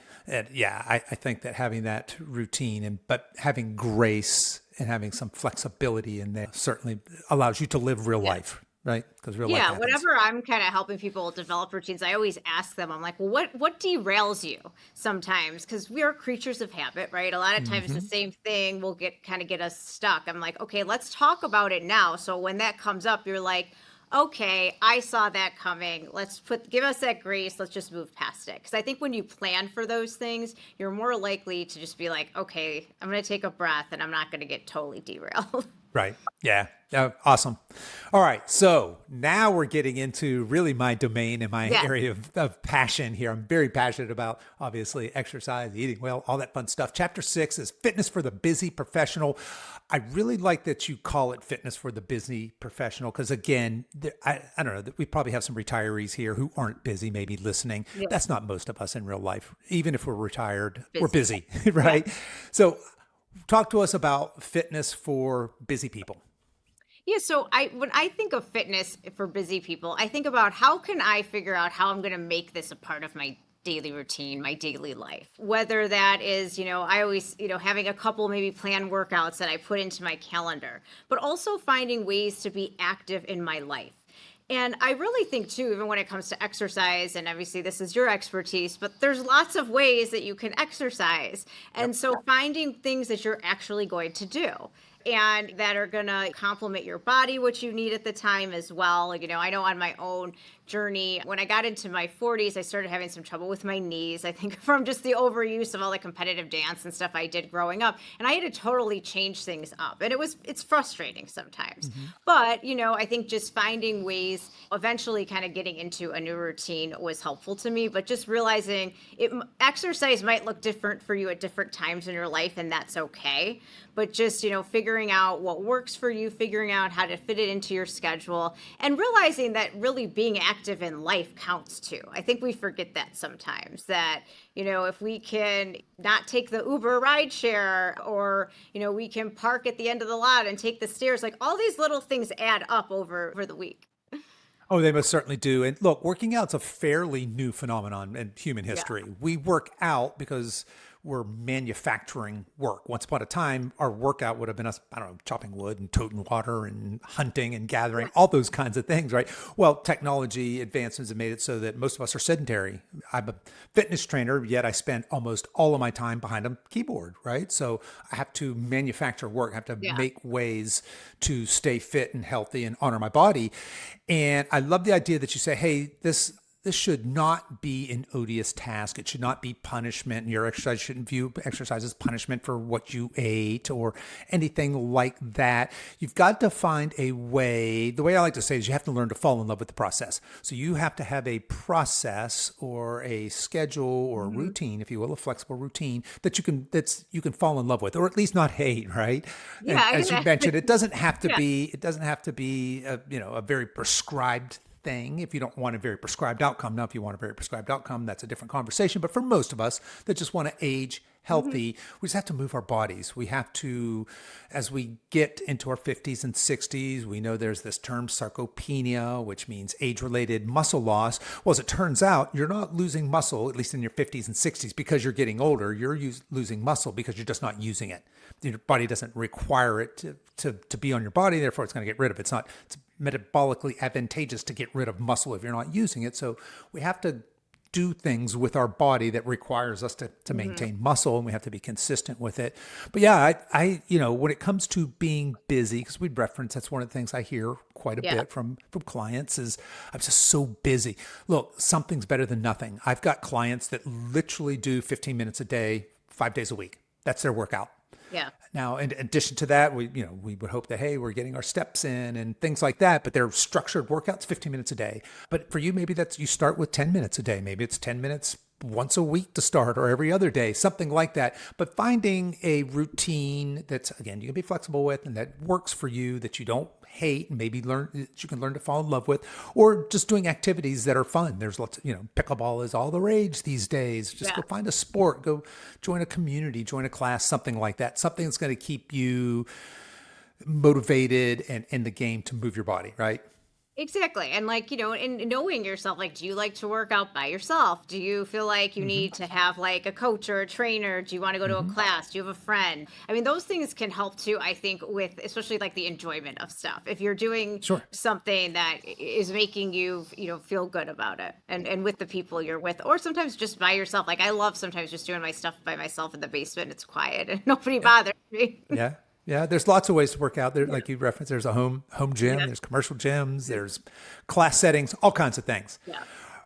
S1: yeah, I think that having that routine but having grace and having some flexibility in there certainly allows you to live real
S2: Yeah.
S1: life, right? Because real life
S2: Yeah,
S1: happens.
S2: whenever I'm kind of helping people develop routines, I always ask them, I'm like, well, what derails you sometimes? Because we are creatures of habit, right? A lot of times the
S1: Hmm.
S2: same thing will get us stuck. I'm like, okay, let's talk about it now. So when that comes up, you're like, okay, I saw that coming. Give us that grace. Let's just move past it. Because I think when you plan for those things, you're more likely to just be like, okay, I'm going to take a breath and I'm not going to get totally derailed.
S1: Right. Yeah. Awesome. All right. So now we're getting into really my domain and my
S2: Yeah.
S1: area of passion here. I'm very passionate about obviously exercise, eating well, all that fun stuff. Chapter 6 is fitness for the busy professional. I really like that you call it fitness for the busy professional because, again, I don't know, we probably have some retirees here who aren't busy, maybe listening.
S2: Yeah.
S1: That's not most of us in real life. Even if we're retired, we're
S2: Busy.
S1: busy,
S2: Yeah.
S1: right? So talk to us about fitness for busy people.
S2: Yeah, so when I think of fitness for busy people, I think about how can I figure out how I'm going to make this a part of my daily routine, my daily life. Whether that is, I always, having a couple maybe planned workouts that I put into my calendar, but also finding ways to be active in my life. And I really think too, even when it comes to exercise, and obviously this is your expertise, but there's lots of ways that you can exercise. And
S1: Yep.
S2: so finding things that you're actually going to do and that are going to complement your body, what you need at the time as well. I know on my own journey, when I got into my 40s, I started having some trouble with my knees. I think from just the overuse of all the competitive dance and stuff I did growing up. And I had to totally change things up. And it's frustrating sometimes.
S1: Mhm.
S2: But, I think just finding ways, eventually kind of getting into a new routine was helpful to me. But just realizing exercise might look different for you at different times in your life, and that's okay. But just, figuring out what works for you, figuring out how to fit it into your schedule, and realizing that really being active in life counts too. I think we forget that sometimes, that, if we can not take the Uber ride share, or, we can park at the end of the lot and take the stairs, like all these little things add up over the week.
S1: Oh, they most certainly do. And look, working out's a fairly new phenomenon in human
S2: Yeah.
S1: history. We work out because we're manufacturing work. Once upon a time, our workout would have been us, I don't know, chopping wood and toting water and hunting and gathering, all those kinds of things, right? Well, technology advancements have made it so that most of us are sedentary. I'm a fitness trainer, yet I spend almost all of my time behind a keyboard, right? So I have to manufacture work, I have to
S2: Yeah.
S1: make ways to stay fit and healthy and honor my body. And I love the idea that you say, hey, this should not be an odious task. It should not be punishment. And your exercise shouldn't view exercise as punishment for what you ate or anything like that. You've got to find a way. The way I like to say is you have to learn to fall in love with the process. So you have to have a process or a schedule or a routine, if you will, a flexible routine that you can fall in love with, or at least not hate, right? And
S2: Yeah.
S1: as you mentioned, it doesn't have to
S2: Yeah.
S1: be a very prescribed thing if you don't want a very prescribed outcome. Now, if you want a very prescribed outcome, that's a different conversation. But for most of us that just want to age healthy, we just have to move our bodies. We have to, as we get into our 50s and 60s, we know there's this term sarcopenia, which means age-related muscle loss. Well, as it turns out, you're not losing muscle, at least in your 50s and 60s, because you're getting older. You're losing muscle because you're just not using it. Your body doesn't require it to be on your body, therefore it's going to get rid of it. It's metabolically advantageous to get rid of muscle if you're not using it. So we have to do things with our body that requires us to maintain muscle, and we have to be consistent with it. But yeah, I when it comes to being busy, because we'd reference, that's one of the things I hear quite a bit from clients is, I'm just so busy. Look, something's better than nothing. I've got clients that literally do 15 minutes a day, 5 days a week. That's their workout.
S2: Yeah.
S1: Now, in addition to that, we would hope that, hey, we're getting our steps in and things like that, but they're structured workouts, 15 minutes a day. But for you, maybe you start with 10 minutes a day. Maybe it's 10 minutes once a week to start, or every other day, something like that. But finding a routine that's, again, you can be flexible with and that works for you, that you don't hate, and maybe that you can learn to fall in love with, or just doing activities that are fun. There's lots of, pickleball is all the rage these days. Just go find a sport, go join a community, join a class, something like that. Something that's going to keep you motivated and in the game to move your body, right?
S2: Exactly. And and knowing yourself, do you like to work out by yourself? Do you feel like you need to have a coach or a trainer? Do you want to go to a class? Do you have a friend? I mean, those things can help too, I think, with especially the enjoyment of stuff. If you're doing something that is making you, feel good about it, and with the people you're with, or sometimes just by yourself. I love sometimes just doing my stuff by myself in the basement. It's quiet and nobody bothers me.
S1: Yeah. Yeah, there's lots of ways to work out there. Like you referenced, there's a home gym, there's commercial gyms, there's class settings, all kinds of things.
S2: Yeah.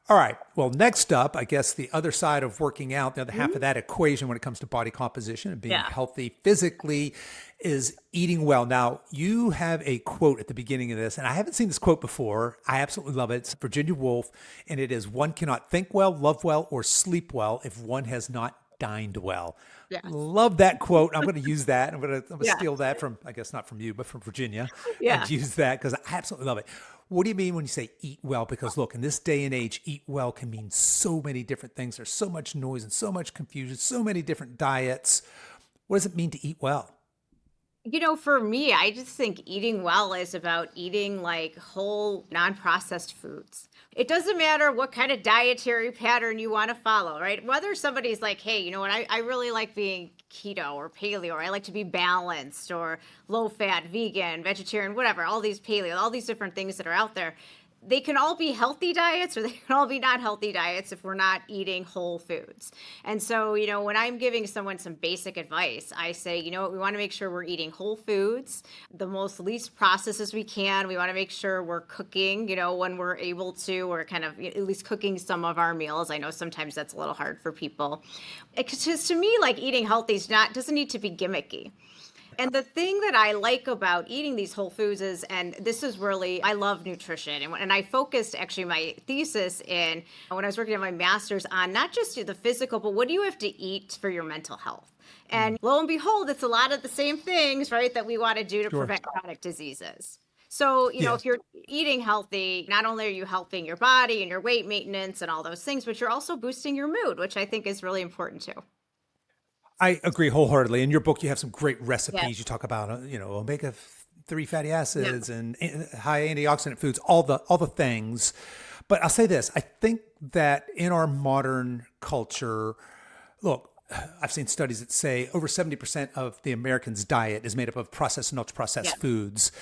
S1: All right. Well, next up, I guess the other side of working out, the other half of that equation when it comes to body composition and being healthy physically is eating well. Now, you have a quote at the beginning of this, and I haven't seen this quote before. I absolutely love it. It's Virginia Woolf, and it is, one cannot think well, love well, or sleep well if one has not dined well.
S2: Yeah.
S1: Love that quote. I'm going to use that. I'm going to steal that from, I guess not from you, but from Virginia.
S2: Yeah.
S1: And use that because I absolutely love it. What do you mean when you say eat well? Because look, in this day and age, eat well can mean so many different things. There's so much noise and so much confusion, so many different diets. What does it mean to eat well?
S2: For me, I just think eating well is about eating whole, non-processed foods. It doesn't matter what kind of dietary pattern you want to follow, right? Whether somebody's like, hey, you know what, I really like being keto or paleo, or I like to be balanced or low fat, vegan, vegetarian, whatever, all these paleo, all these different things that are out there. They can all be healthy diets, or they can all be not healthy diets if we're not eating whole foods. And so, when I'm giving someone some basic advice, I say, we want to make sure we're eating whole foods, the most least processed as we can. We want to make sure we're cooking, when we're able to, or kind of at least cooking some of our meals. I know sometimes that's a little hard for people. Because to me, eating healthy doesn't need to be gimmicky. And the thing that I like about eating these whole foods is, and this is really, I love nutrition. And I focused actually my thesis in, when I was working on my master's, on not just the physical, but what do you have to eat for your mental health? And lo and behold, it's a lot of the same things, right, that we want to do to prevent chronic diseases. So, if you're eating healthy, not only are you helping your body and your weight maintenance and all those things, but you're also boosting your mood, which I think is really important too.
S1: I agree wholeheartedly. In your book, you have some great recipes. You talk about, omega-3 fatty acids and high antioxidant foods, all the things. But I'll say this, I think that in our modern culture, look, I've seen studies that say over 70% of the Americans' diet is made up of processed and ultra
S2: Yeah.
S1: processed foods.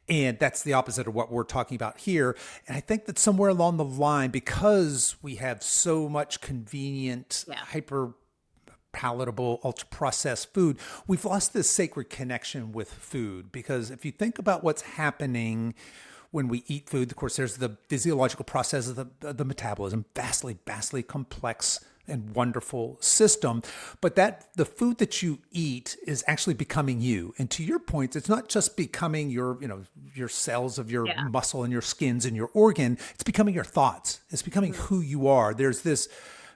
S1: And that's the opposite of what we're talking about here. And I think that somewhere along the line, because we have so much convenient,
S2: Yeah.
S1: hyper palatable, ultra processed food, we've lost this sacred connection with food. Because if you think about what's happening when we eat food, of course, there's the physiological process of the metabolism, vastly complex and wonderful system. But that the food that you eat is actually becoming you. And to your point, it's not just becoming your cells of your
S2: Yeah.
S1: muscle and your skins and your organ. It's becoming your thoughts. It's becoming who you are. There's this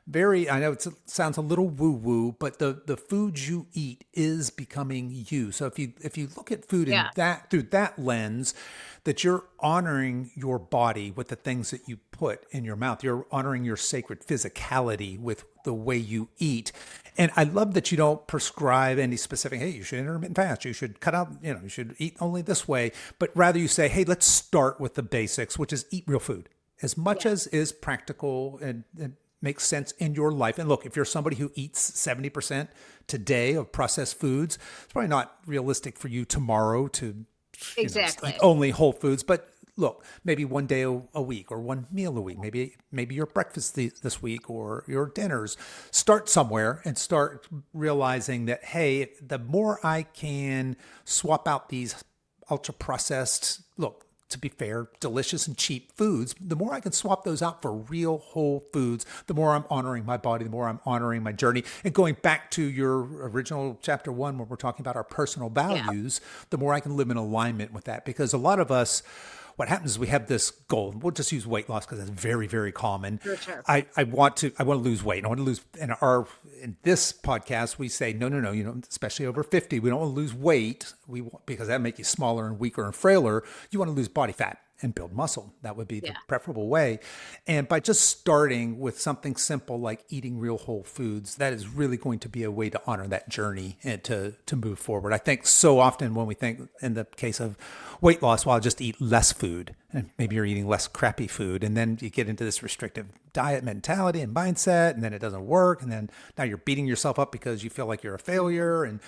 S1: I know it sounds a little woo-woo, but the food you eat is becoming you. So if you look at food in
S2: Yeah.
S1: through that lens, that you're honoring your body with the things that you put in your mouth. You're honoring your sacred physicality with the way you eat. And I love that you don't prescribe any specific, hey, you should intermittent fast, you should cut out, you should eat only this way, but rather you say, hey, let's start with the basics, which is eat real food as much
S2: Yeah.
S1: as is practical and makes sense in your life. And look, if you're somebody who eats 70% today of processed foods, it's probably not realistic for you tomorrow to
S2: Exactly.
S1: eat only whole foods. But look, maybe one day a week or one meal a week, maybe your breakfast this week or your dinners. Start somewhere and start realizing that, hey, the more I can swap out these ultra processed, look, to be fair, delicious and cheap foods, the more I can swap those out for real whole foods, the more I'm honoring my body, the more I'm honoring my journey. And going back to your original chapter 1, when we're talking about our personal values, the more I can live in alignment with that. Because a lot of us, what happens is we have this goal. We'll just use weight loss because that's very, very common.
S2: For sure.
S1: I want to lose weight. I want to lose. In this podcast, we say no. Especially over 50, we don't want to lose weight. Because that make you smaller and weaker and frailer. You want to lose body fat and build muscle. That would be the preferable way. And by just starting with something simple like eating real whole foods, that is really going to be a way to honor that journey and to move forward. I think so often when we think in the case of weight loss, well, I'll just eat less food. And maybe you're eating less crappy food. And then you get into this restrictive diet mentality and mindset, and then it doesn't work. And then now you're beating yourself up because you feel like you're a failure and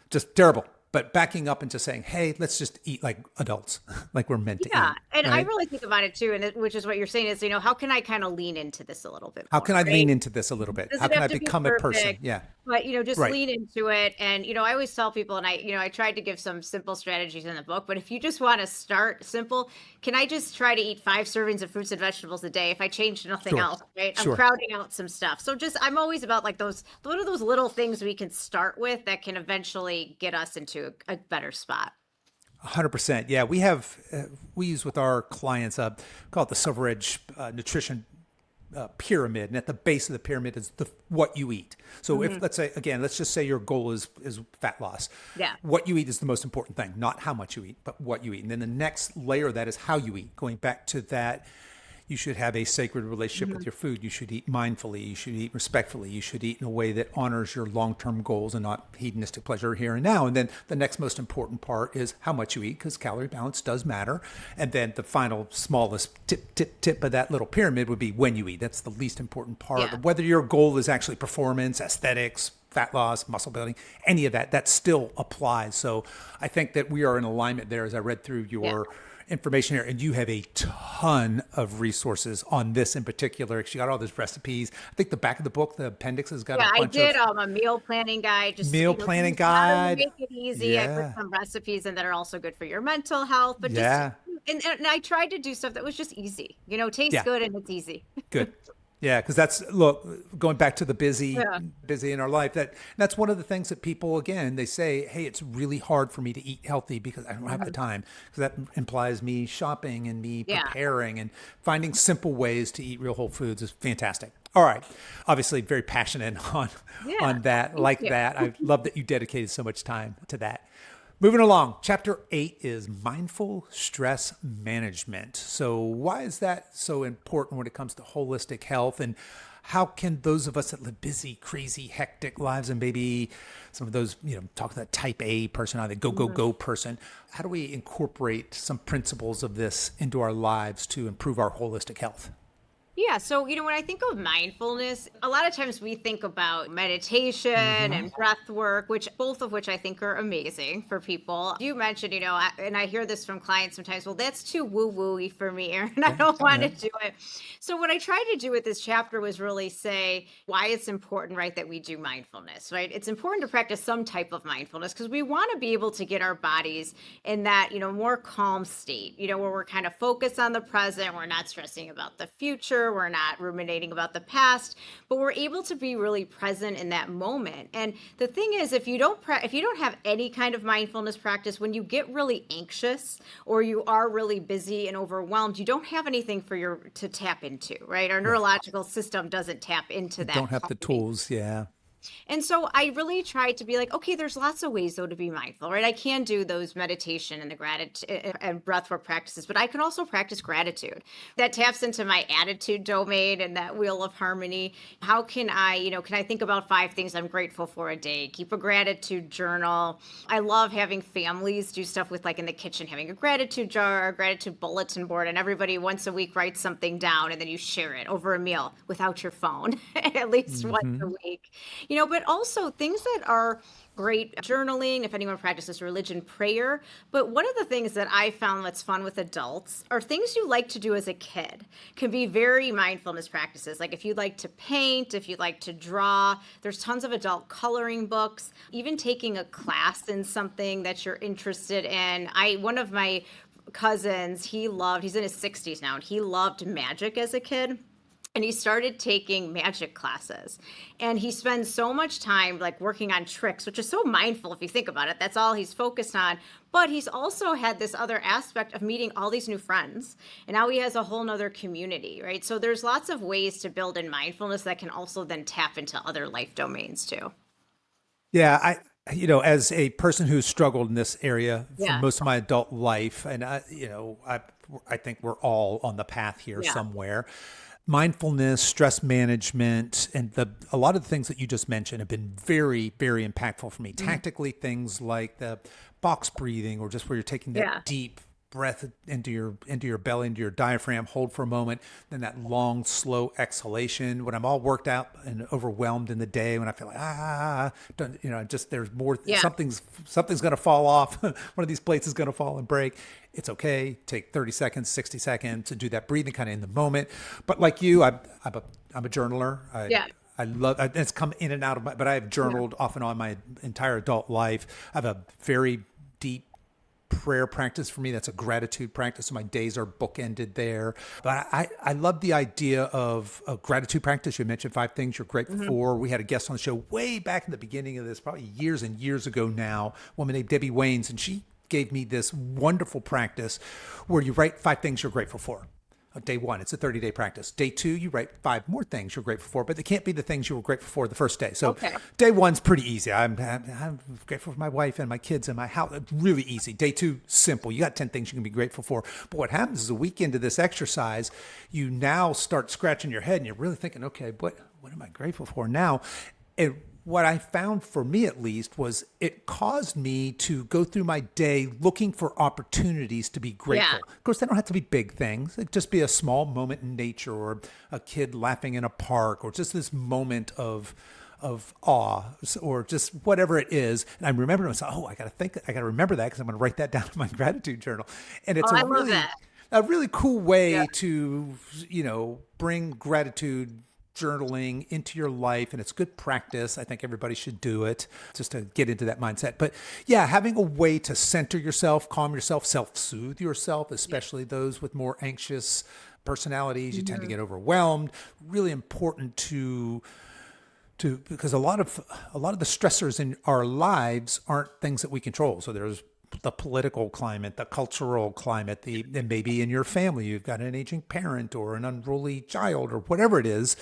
S1: just terrible. But backing up and just saying, hey, let's just eat like adults, like we're meant to eat.
S2: Yeah. And I
S1: right?
S2: really think about it too. Which is what you're saying is, how can I kind of lean into this a little bit
S1: How
S2: more,
S1: can I
S2: right?
S1: lean into this a little bit?
S2: Doesn't
S1: How can I
S2: have to be
S1: become a person?
S2: perfect,
S1: Yeah.
S2: But, just
S1: Right.
S2: lean into it. And, I always tell people, and I tried to give some simple strategies in the book, but if you just want to start simple, can I just try to eat 5 servings of fruits and vegetables a day if I change nothing
S1: Sure.
S2: else, right?
S1: Sure.
S2: I'm crowding out some stuff. So I'm always about like what are those little things we can start with that can eventually get us into a better spot?
S1: 100%. Yeah, we use with our clients, call it the Silver Edge nutrition pyramid, and at the base of the pyramid is what you eat. So if let's just say your goal is fat loss.
S2: Yeah.
S1: What you eat is the most important thing, not how much you eat, but what you eat. And then the next layer of that is how you eat. Going back to that, you should have a sacred relationship with your food. You should eat mindfully. You should eat respectfully. You should eat in a way that honors your long-term goals and not hedonistic pleasure here and now. And then the next most important part is how much you eat, because calorie balance does matter. And then the final smallest tip of that little pyramid would be when you eat. That's the least important part.
S2: Yeah.
S1: Whether your goal is actually performance, aesthetics, fat loss, muscle building, any of that still applies. So I think that we are in alignment there as I read through your information here, and you have a ton of resources on this in particular. You got all those recipes. I think the back of the book, the appendix, has got a bunch
S2: I did
S1: of
S2: a meal planning guide. Just
S1: meal planning
S2: how to
S1: guide.
S2: make it easy. I put some recipes in that are also good for your mental health. But and I tried to do stuff that was just easy. Tastes good and it's easy.
S1: Good. Yeah, because going back to the busy in our life, that's one of the things that people, again, they say, hey, it's really hard for me to eat healthy because I don't have the time, because that implies me shopping and me preparing, and finding simple ways to eat real whole foods is fantastic. All right. Obviously very passionate on that, that. I love that you dedicated so much time to that. Moving along, chapter 8 is mindful stress management. So why is that so important when it comes to holistic health? And how can those of us that live busy, crazy, hectic lives, and maybe some of those, talk that type A person, or the go person, how do we incorporate some principles of this into our lives to improve our holistic health?
S2: Yeah. So, when I think of mindfulness, a lot of times we think about meditation
S1: Hmm.
S2: and breath work, which both of which I think are amazing for people. You mentioned, and I hear this from clients sometimes, well, that's too woo woo-y for me, Erin. I
S1: Yeah.
S2: don't want to
S1: Yeah.
S2: do it. So, what I tried to do with this chapter was really say why it's important, right, that we do mindfulness, right? It's important to practice some type of mindfulness because we want to be able to get our bodies in that, more calm state, where we're kind of focused on the present. We're not stressing about the future. We're not ruminating about the past, but we're able to be really present in that moment. And the thing is, if you don't have any kind of mindfulness practice, when you get really anxious or you are really busy and overwhelmed, you don't have anything to tap into, right? Our
S1: Right.
S2: neurological system doesn't tap into
S1: You
S2: that
S1: don't have the
S2: calming.
S1: tools. Yeah.
S2: And so I really tried to be like, okay, there's lots of ways though to be mindful, right? I can do those meditation and the gratitude and breathwork practices, but I can also practice gratitude. That taps into my attitude domain and that wheel of harmony. How can I think about 5 things I'm grateful for a day? Keep a gratitude journal. I love having families do stuff with, like, in the kitchen, having a gratitude jar, a gratitude bulletin board, and everybody once a week writes something down and then you share it over a meal without your phone at least once a
S1: Hmm.
S2: week. But also things that are great journaling, if anyone practices religion, prayer. But one of the things that I found that's fun with adults are things you like to do as a kid can be very mindfulness practices. Like if you like to paint, if you like to draw, there's tons of adult coloring books, even taking a class in something that you're interested in. One of my cousins, he's in his 60s now, and he loved magic as a kid, and he started taking magic classes, and he spends so much time like working on tricks, which is so mindful if you think about it. That's all he's focused on. But he's also had this other aspect of meeting all these new friends, and now he has a whole nother community, right? So there's lots of ways to build in mindfulness that can also then tap into other life domains too.
S1: Yeah. As a person who's struggled in this area for
S2: Yeah.
S1: most of my adult life, and I think we're all on the path here
S2: Yeah.
S1: somewhere. Mindfulness, stress management, and a lot of the things that you just mentioned have been very, very impactful for me.
S2: Mhm.
S1: Tactically, things like the box breathing, or just where you're taking
S2: Yeah.
S1: that deep breath into your belly, into your diaphragm, hold for a moment, then that long, slow exhalation. When I'm all worked out and overwhelmed in the day, when I feel like don't, just there's more,
S2: Yeah.
S1: something's going to fall off. One of these plates is going to fall and break. It's okay. Take 30 seconds, 60 seconds to do that breathing kind of in the moment. But like you, I'm a journaler.
S2: Yeah.
S1: I love, it's come in and out of but I have
S2: Yeah.
S1: journaled off and on my entire adult life. I have a very deep prayer practice. For me, that's a gratitude practice. So my days are bookended there. But I love the idea of a gratitude practice. You mentioned 5 things you're grateful
S2: Mhm.
S1: for. We had a guest on the show way back in the beginning of this, probably years and years ago now, a woman named Debbie Waynes, and she gave me this wonderful practice where you write 5 things you're grateful for. Day one, it's a 30-day practice. Day two, you write 5 more things you're grateful for, but they can't be the things you were grateful for the first day. So
S2: Okay.
S1: day one's pretty easy. I'm grateful for my wife and my kids and my house. Really easy. Day two, simple. You got 10 things you can be grateful for. But what happens is a week into this exercise, you now start scratching your head and you're really thinking, okay, what am I grateful for now? And what I found, for me at least, was it caused me to go through my day looking for opportunities to be
S2: Yeah.
S1: grateful. Of course, they don't have to be big things. It could just be a small moment in nature, or a kid laughing in a park, or just this moment of awe, or just whatever it is. And I remember myself, I got to remember that because I'm going to write that down in my gratitude journal. And
S2: Oh,
S1: it's
S2: I love that.
S1: a really cool
S2: Yeah.
S1: way to, bring gratitude journaling into your life, and it's good practice. I think everybody should do it just to get into that mindset. But yeah, having a way to center yourself, calm yourself, self-soothe yourself, especially those with more anxious personalities. You tend to
S2: Mhm.
S1: get overwhelmed. Really important because a lot of the stressors in our lives aren't things that we control. So there's the political climate, the cultural climate, and maybe in your family you've got an aging parent or an unruly child or whatever it is.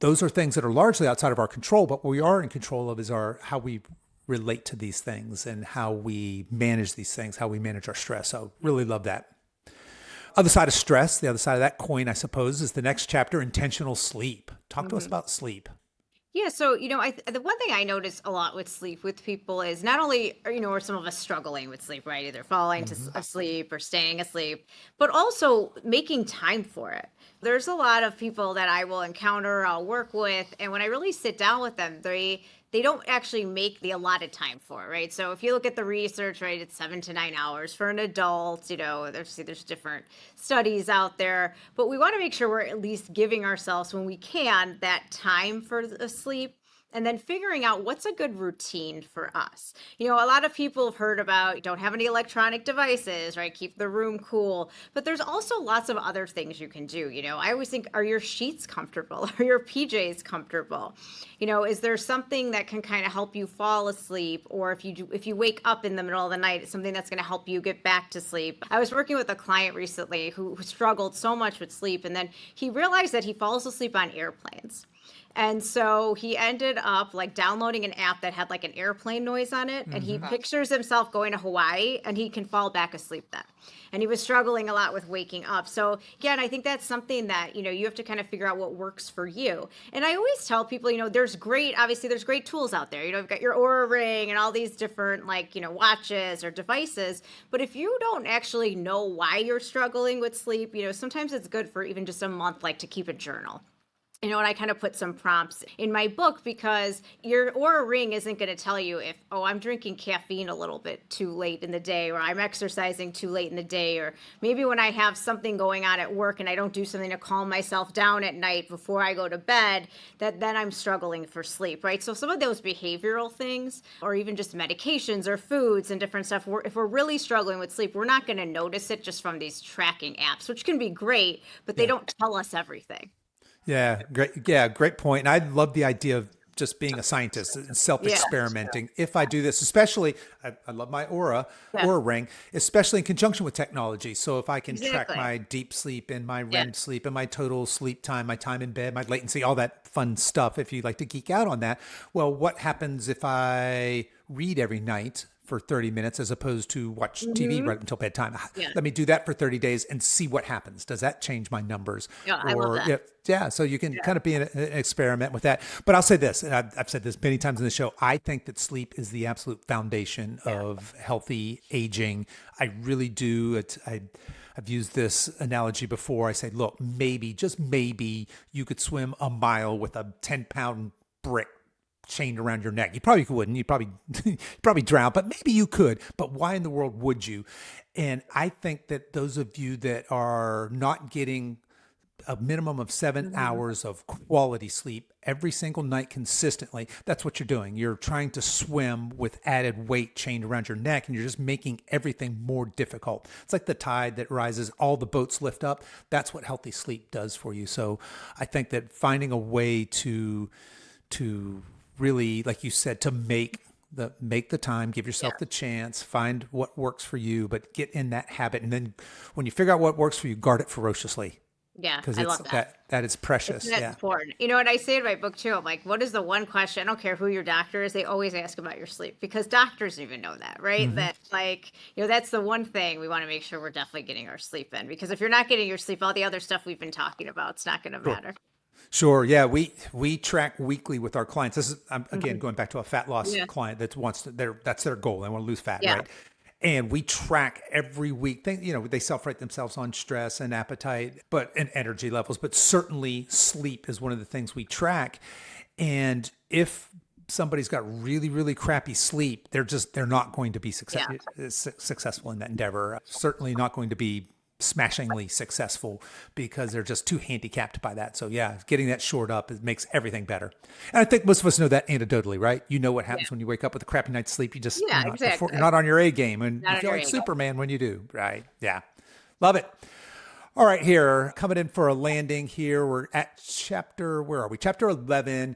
S1: Those are things that are largely outside of our control, but what we are in control of is how we relate to these things and how we manage these things, how we manage our stress. So really love that. Other side of stress, the other side of that coin, I suppose, is the next chapter, intentional sleep. Talk to us
S2: Mhm.
S1: about sleep.
S2: Yeah, so the one thing I notice a lot with sleep with people is not only are some of us struggling with sleep, right? Either falling to
S1: Hmm.
S2: asleep or staying asleep, but also making time for it. There's a lot of people that I will encounter, I'll work with, and when I really sit down with them, they don't actually make the allotted time for it, right? So if you look at the research, right, it's 7 to 9 hours for an adult. There's different studies out there, but we want to make sure we're at least giving ourselves, when we can, that time for the sleep. And then figuring out what's a good routine for us. A lot of people have heard about don't have any electronic devices, right? Keep the room cool. But there's also lots of other things you can do. I always think, are your sheets comfortable? Are your PJs comfortable? Is there something that can kind of help you fall asleep? Or if you wake up in the middle of the night, it's something that's going to help you get back to sleep. I was working with a client recently who struggled so much with sleep. And then he realized that he falls asleep on airplanes. And so he ended up like downloading an app that had like an airplane noise on it. And he
S1: Hmm.
S2: pictures himself going to Hawaii and he can fall back asleep then. And he was struggling a lot with waking up. So again, I think that's something that, you have to kind of figure out what works for you. And I always tell people, there's great tools out there. You've got your Aura Ring and all these different watches or devices. But if you don't actually know why you're struggling with sleep, sometimes it's good for even just a month, like to keep a journal. And I kind of put some prompts in my book because your Aura Ring isn't going to tell you if, oh, I'm drinking caffeine a little bit too late in the day, or I'm exercising too late in the day, or maybe when I have something going on at work and I don't do something to calm myself down at night before I go to bed, that then I'm struggling for sleep, right? So some of those behavioral things, or even just medications or foods and different stuff, if we're really struggling with sleep, we're not going to notice it just from these tracking apps, which can be great, but they
S1: Yeah.
S2: don't tell us everything.
S1: Yeah, great. Yeah, great point. And I love the idea of just being a scientist and
S2: Yeah.
S1: self-experimenting. If I do this, especially, I love my
S2: Yeah.
S1: Aura ring, especially in conjunction with technology. So if I can track
S2: Exactly.
S1: my deep sleep and my
S2: Yeah.
S1: REM sleep and my total sleep time, my time in bed, my latency, all that fun stuff, if you like to geek out on that, well, what happens if I read every night for 30 minutes as opposed to watch TV
S2: Hmm.
S1: right until bedtime?
S2: Yeah.
S1: Let me do that for 30 days and see what happens. Does that change my numbers?
S2: Yeah. I love
S1: Or
S2: that.
S1: yeah, yeah. So you can
S2: Yeah.
S1: kind of be an experiment with that. But I'll say this, and I've said this many times in the show. I think that sleep is the absolute foundation
S2: Yeah.
S1: of healthy aging. I really do. I've used this analogy before. I say, look, maybe, just maybe, you could swim a mile with a 10-pound brick chained around your neck. You probably wouldn't. You'd probably you'd probably drown, but maybe you could. But why in the world would you? And I think that those of you that are not getting a minimum of 7 hours of quality sleep every single night consistently, that's what you're doing. You're trying to swim with added weight chained around your neck, and you're just making everything more difficult. It's like the tide that rises, all the boats lift up. That's what healthy sleep does for you. So I think that finding a way to really, like you said, to make the time, give yourself
S2: Yeah.
S1: the chance, find what works for you, but get in that habit. And then when you figure out what works for you, guard it ferociously,
S2: Yeah.
S1: because
S2: I
S1: it's
S2: love that.
S1: that is
S2: It's
S1: precious.
S2: that
S1: Yeah.
S2: important. And I say in my book too, I'm like, what is the one question? I don't care who your doctor is, they always ask about your sleep because doctors even know that, right?
S1: Hmm.
S2: That that's the one thing we want to make sure we're definitely getting our sleep in because if you're not getting your sleep, all the other stuff we've been talking about, it's not going to
S1: Sure.
S2: matter.
S1: Sure. Yeah. We track weekly with our clients. This is, I'm again
S2: Hmm.
S1: going back to a fat loss
S2: Yeah.
S1: client that wants to, that's their goal. They want to lose fat,
S2: Yeah.
S1: right? And we track every week. They self-rate themselves on stress and appetite, and energy levels, but certainly sleep is one of the things we track. And if somebody's got really, really crappy sleep, they're not going to be
S2: Yeah.
S1: successful in that endeavor. Certainly not going to be smashingly successful because they're just too handicapped by that. So yeah, getting that shored up, it makes everything better. And I think most of us know that anecdotally, right? You know what
S2: Yeah.
S1: happens when you wake up with a crappy night's sleep.
S2: Yeah.
S1: You're
S2: Exactly.
S1: not on your A game, and you
S2: Not
S1: feel
S2: under
S1: like
S2: ego.
S1: Superman when you do, right? Yeah. Love it. All right, here, coming in for a landing here. We're at where are we? Chapter 11.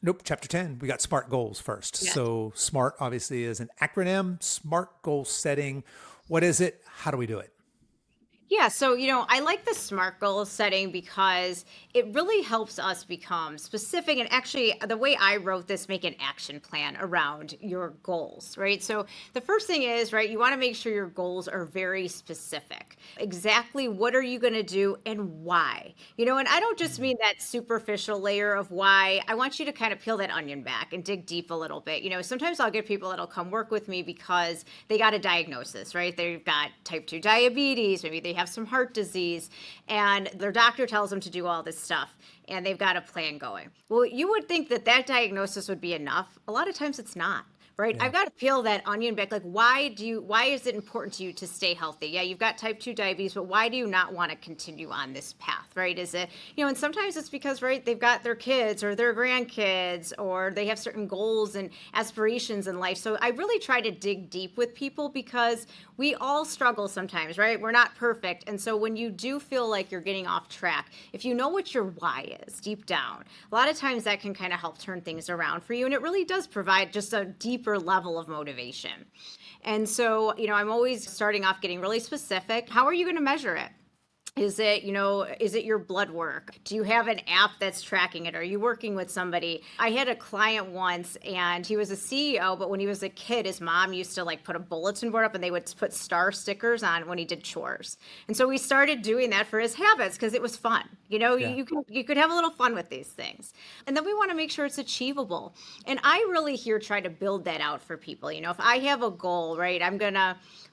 S1: Nope, chapter 10. We got SMART goals first.
S2: Yeah.
S1: So SMART obviously is an acronym, SMART goal setting. What is it? How do we do it?
S2: Yeah, so I like the SMART goal setting because it really helps us become specific. And actually, the way I wrote this, make an action plan around your goals, right? So the first thing is, right, you want to make sure your goals are very specific. Exactly what are you going to do and why? And I don't just mean that superficial layer of why. I want you to kind of peel that onion back and dig deep a little bit. Sometimes I'll get people that'll come work with me because they got a diagnosis, right? They've got type 2 diabetes, maybe they have some heart disease, and their doctor tells them to do all this stuff, and they've got a plan going. Well, you would think that that diagnosis would be enough. A lot of times it's not. Right.
S1: Yeah.
S2: I've got to peel that onion back. Like, why is it important to you to stay healthy? Yeah, you've got type 2 diabetes, but why do you not want to continue on this path? Right. Is it, and sometimes it's because, right, they've got their kids or their grandkids, or they have certain goals and aspirations in life. So I really try to dig deep with people because we all struggle sometimes, right? We're not perfect. And so when you do feel like you're getting off track, if you know what your why is deep down, a lot of times that can kind of help turn things around for you. And it really does provide just a deeper level of motivation. And so, I'm always starting off getting really specific. How are you going to measure it? Is it your blood work? Do you have an app that's tracking it? Are you working with somebody? I had a client once, and he was a CEO, but when he was a kid, his mom used to like put a bulletin board up, and they would put star stickers on when he did chores. And so we started doing that for his habits because it was fun.
S1: Yeah.
S2: You could have a little fun with these things. And then we want to make sure it's achievable. And I really here try to build that out for people. If I have a goal, right,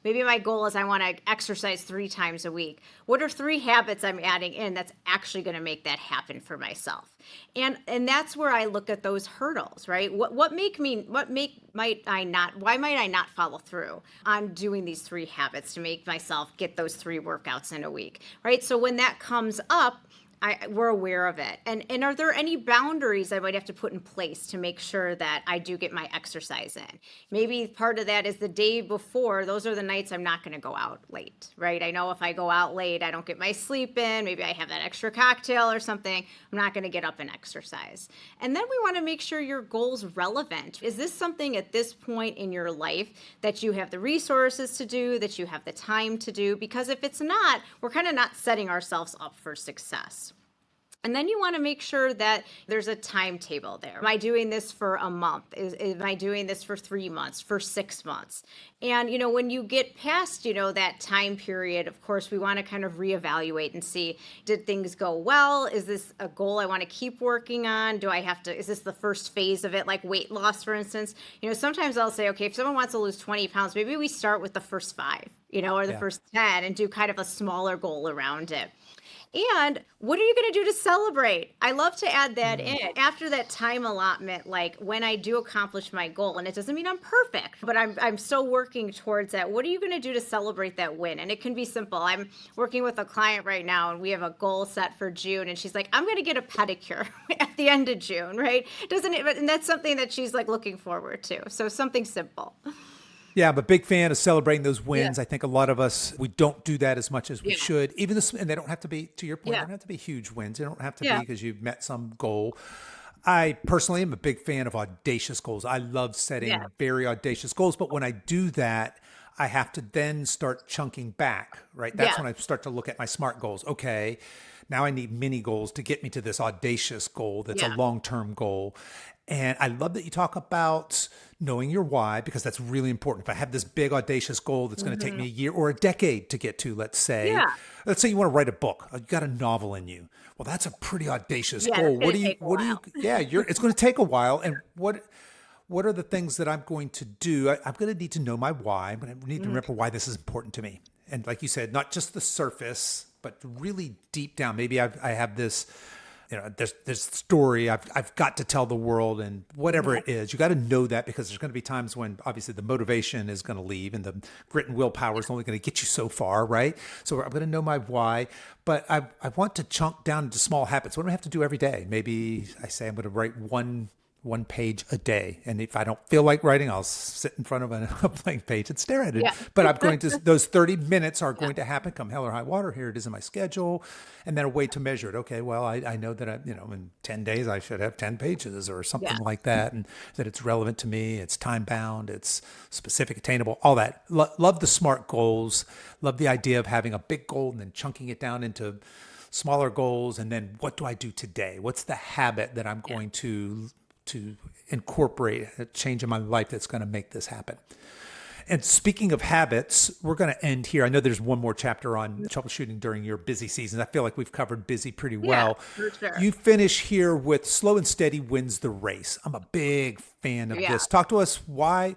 S2: maybe my goal is I want to exercise 3 times a week. What are 3 habits I'm adding in that's actually going to make that happen for myself? And that's where I look at those hurdles, right? Why might I not follow through on doing these 3 habits to make myself get those 3 workouts in a week, right? So when that comes up, we're aware of it. And are there any boundaries I might have to put in place to make sure that I do get my exercise in? Maybe part of that is the day before. Those are the nights I'm not going to go out late, right? I know if I go out late, I don't get my sleep in. Maybe I have that extra cocktail or something. I'm not going to get up and exercise. And then we want to make sure your goal's relevant. Is this something at this point in your life that you have the resources to do, that you have the time to do? Because if it's not, we're kind of not setting ourselves up for success. And then you want to make sure that there's a timetable there. Am I doing this for a month? Am I doing this for 3 months, for 6 months? And, when you get past, that time period, of course, we want to kind of reevaluate and see, did things go well? Is this a goal I want to keep working on? Is this the first phase of it, like weight loss, for instance? Sometimes I'll say, okay, if someone wants to lose 20 pounds, maybe we start with the first 5, or the first 10 and do kind of a smaller goal around it. And what are you going to do to celebrate? I love to add that in after that time allotment, like when I do accomplish my goal, and it doesn't mean I'm perfect, but I'm still working towards that. What are you going to do to celebrate that win? And it can be simple. I'm working with a client right now, and we have a goal set for June, and she's like, I'm going to get a pedicure at the end of June, right? Doesn't it? And that's something that she's like looking forward to. So something simple.
S1: Yeah, I'm a big fan of celebrating those wins. I think a lot of us, we don't do that as much as we should. Even this, and they don't have to be, to your point, they don't have to be huge wins. They don't have to be because you've met some goal. I personally am a big fan of audacious goals. I love setting very audacious goals. But when I do that, I have to then start chunking back, right? That's when I start to look at my SMART goals. Okay, now I need mini goals to get me to this audacious goal that's a long-term goal. And I love that you talk about knowing your why, because that's really important. If I have this big audacious goal that's going to take me a year or a decade to get to, let's say you want to write a book, you got a novel in you. Well, that's a pretty audacious goal. It's going to take a while. And what are the things that I'm going to do? I'm going to need to know my why. I'm going to need to remember why this is important to me. And like you said, not just the surface, but really deep down. Maybe I have this, there's story I've got to tell the world, and whatever it is, you got to know that, because there's going to be times when obviously the motivation is going to leave and the grit and willpower is only going to get you so far, right? So I'm going to know my why, but I want to chunk down into small habits. What do I have to do every day? Maybe I say I'm going to write one one page a day. And if I don't feel like writing, I'll sit in front of a blank page and stare at it.
S2: Yeah.
S1: But I'm going to, those 30 minutes are going to happen come hell or high water. Here it is in my schedule. And then a way to measure it. Okay, well, I know that in 10 days I should have 10 pages or something like that. And that it's relevant to me. It's time bound. It's specific, attainable, all that. Love the SMART goals. Love the idea of having a big goal and then chunking it down into smaller goals. And then what do I do today? What's the habit that I'm going to incorporate a change in my life that's going to make this happen? And speaking of habits, we're going to end here. I know there's one more chapter on troubleshooting during your busy season. I feel like we've covered busy pretty well.
S2: For sure.
S1: You finish here with slow and steady wins the race. I'm a big fan of this. Talk to us why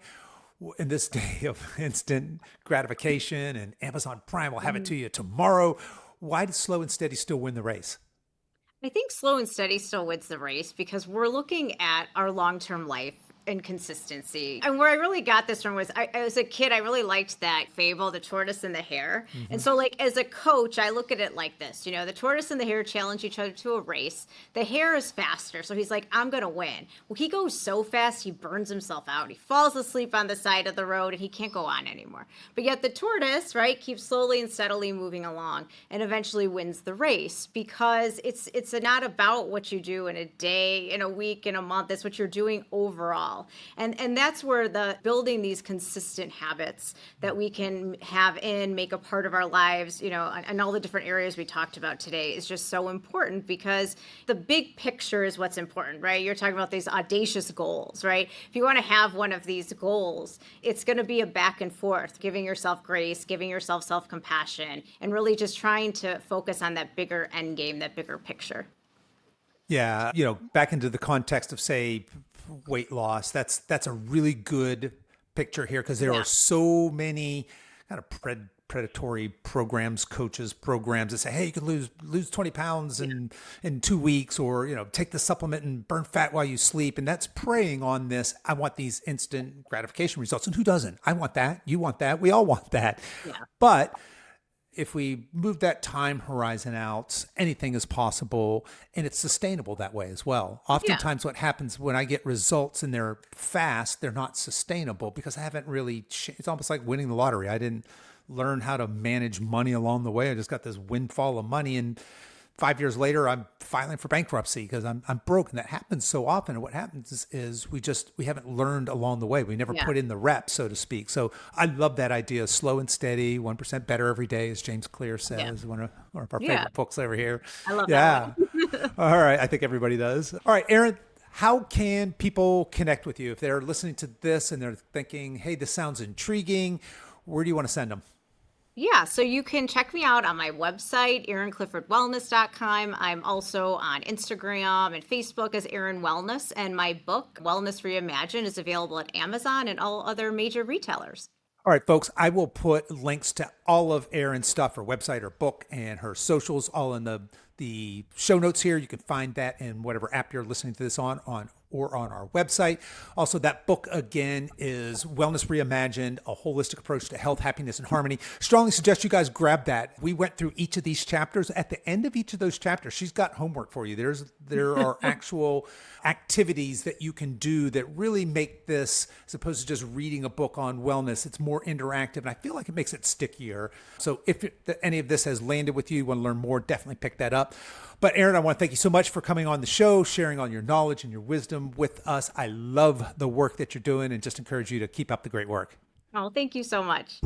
S1: in this day of instant gratification and Amazon Prime will have it to you tomorrow. Why does slow and steady still win the race?
S2: I think slow and steady still wins the race because we're looking at our long-term life and consistency. And where I really got this from was as a kid, I really liked that fable, the tortoise and the hare. Mm-hmm. And so like as a coach, I look at it like this, the tortoise and the hare challenge each other to a race. The hare is faster. So he's like, I'm going to win. Well, he goes so fast, he burns himself out. He falls asleep on the side of the road and he can't go on anymore. But yet the tortoise, right, keeps slowly and steadily moving along and eventually wins the race because it's not about what you do in a day, in a week, in a month. It's what you're doing overall. And that's where the building these consistent habits that we can have make a part of our lives, and all the different areas we talked about today is just so important because the big picture is what's important, right? You're talking about these audacious goals, right? If you want to have one of these goals, it's going to be a back and forth, giving yourself grace, giving yourself self-compassion, and really just trying to focus on that bigger end game, that bigger picture.
S1: Yeah. Back into the context of, say, weight loss, that's a really good picture here because there are so many kind of predatory programs, coaches programs that say, hey, you can lose 20 pounds in 2 weeks, or, take the supplement and burn fat while you sleep. And that's preying on this. I want these instant gratification results. And who doesn't? I want that. You want that. We all want that. Yeah. But if we move that time horizon out, anything is possible, and it's sustainable that way as well. Oftentimes what happens when I get results and they're fast, they're not sustainable because I haven't really, it's almost like winning the lottery. I didn't learn how to manage money along the way. I just got this windfall of money, and 5 years later, I'm filing for bankruptcy because I'm broke. And that happens so often. And what happens is we haven't learned along the way. We never put in the reps, so to speak. So I love that idea, slow and steady, 1% better every day, as James Clear says, one of our favorite books over here.
S2: I love that one.
S1: All right. I think everybody does. All right, Erin, how can people connect with you? If they're listening to this and they're thinking, hey, this sounds intriguing, where do you want to send them?
S2: Yeah, so you can check me out on my website, erincliffordwellness.com. I'm also on Instagram and Facebook as Erin Wellness, and my book, Wellness Reimagined, is available at Amazon and all other major retailers.
S1: All right, folks, I will put links to all of Erin's stuff, her website, her book, and her socials all in the show notes here. You can find that in whatever app you're listening to this on or on our website. Also, that book, again, is Wellness Reimagined, a holistic approach to health, happiness, and harmony. Strongly suggest you guys grab that. We went through each of these chapters. At the end of each of those chapters, she's got homework for you. There are actual activities that you can do that really make this, as opposed to just reading a book on wellness, it's more interactive, and I feel like it makes it stickier. So if any of this has landed with you want to learn more, definitely pick that up. But Erin, I want to thank you so much for coming on the show, sharing all your knowledge and your wisdom with us. I love the work that you're doing and just encourage you to keep up the great work.
S2: Oh, thank you so much.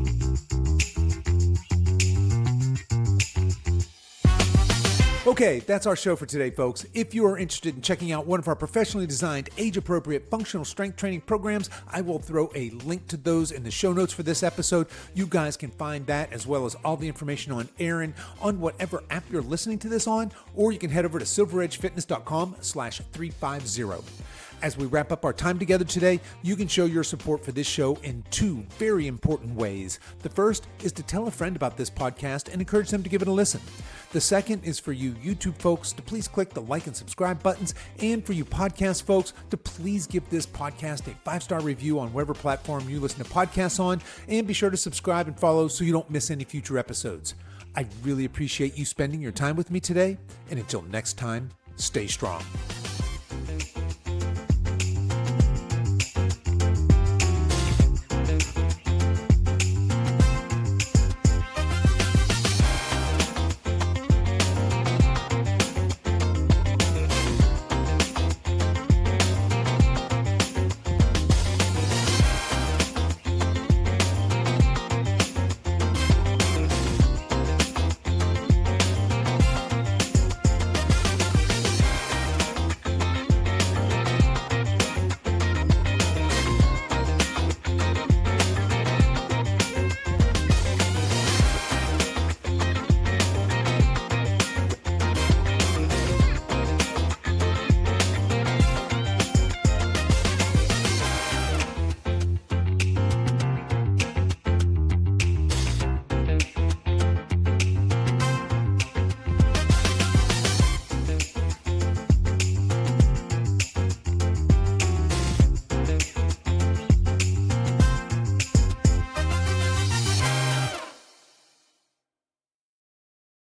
S1: Okay, that's our show for today, folks. If you are interested in checking out one of our professionally designed, age-appropriate functional strength training programs, I will throw a link to those in the show notes for this episode. You guys can find that as well as all the information on Erin on whatever app you're listening to this on, or you can head over to silveredgefitness.com/350. As we wrap up our time together today, you can show your support for this show in two very important ways. The first is to tell a friend about this podcast and encourage them to give it a listen. The second is for you YouTube folks to please click the like and subscribe buttons, and for you podcast folks to please give this podcast a 5-star review on whatever platform you listen to podcasts on, and be sure to subscribe and follow so you don't miss any future episodes. I really appreciate you spending your time with me today, and until next time, stay strong.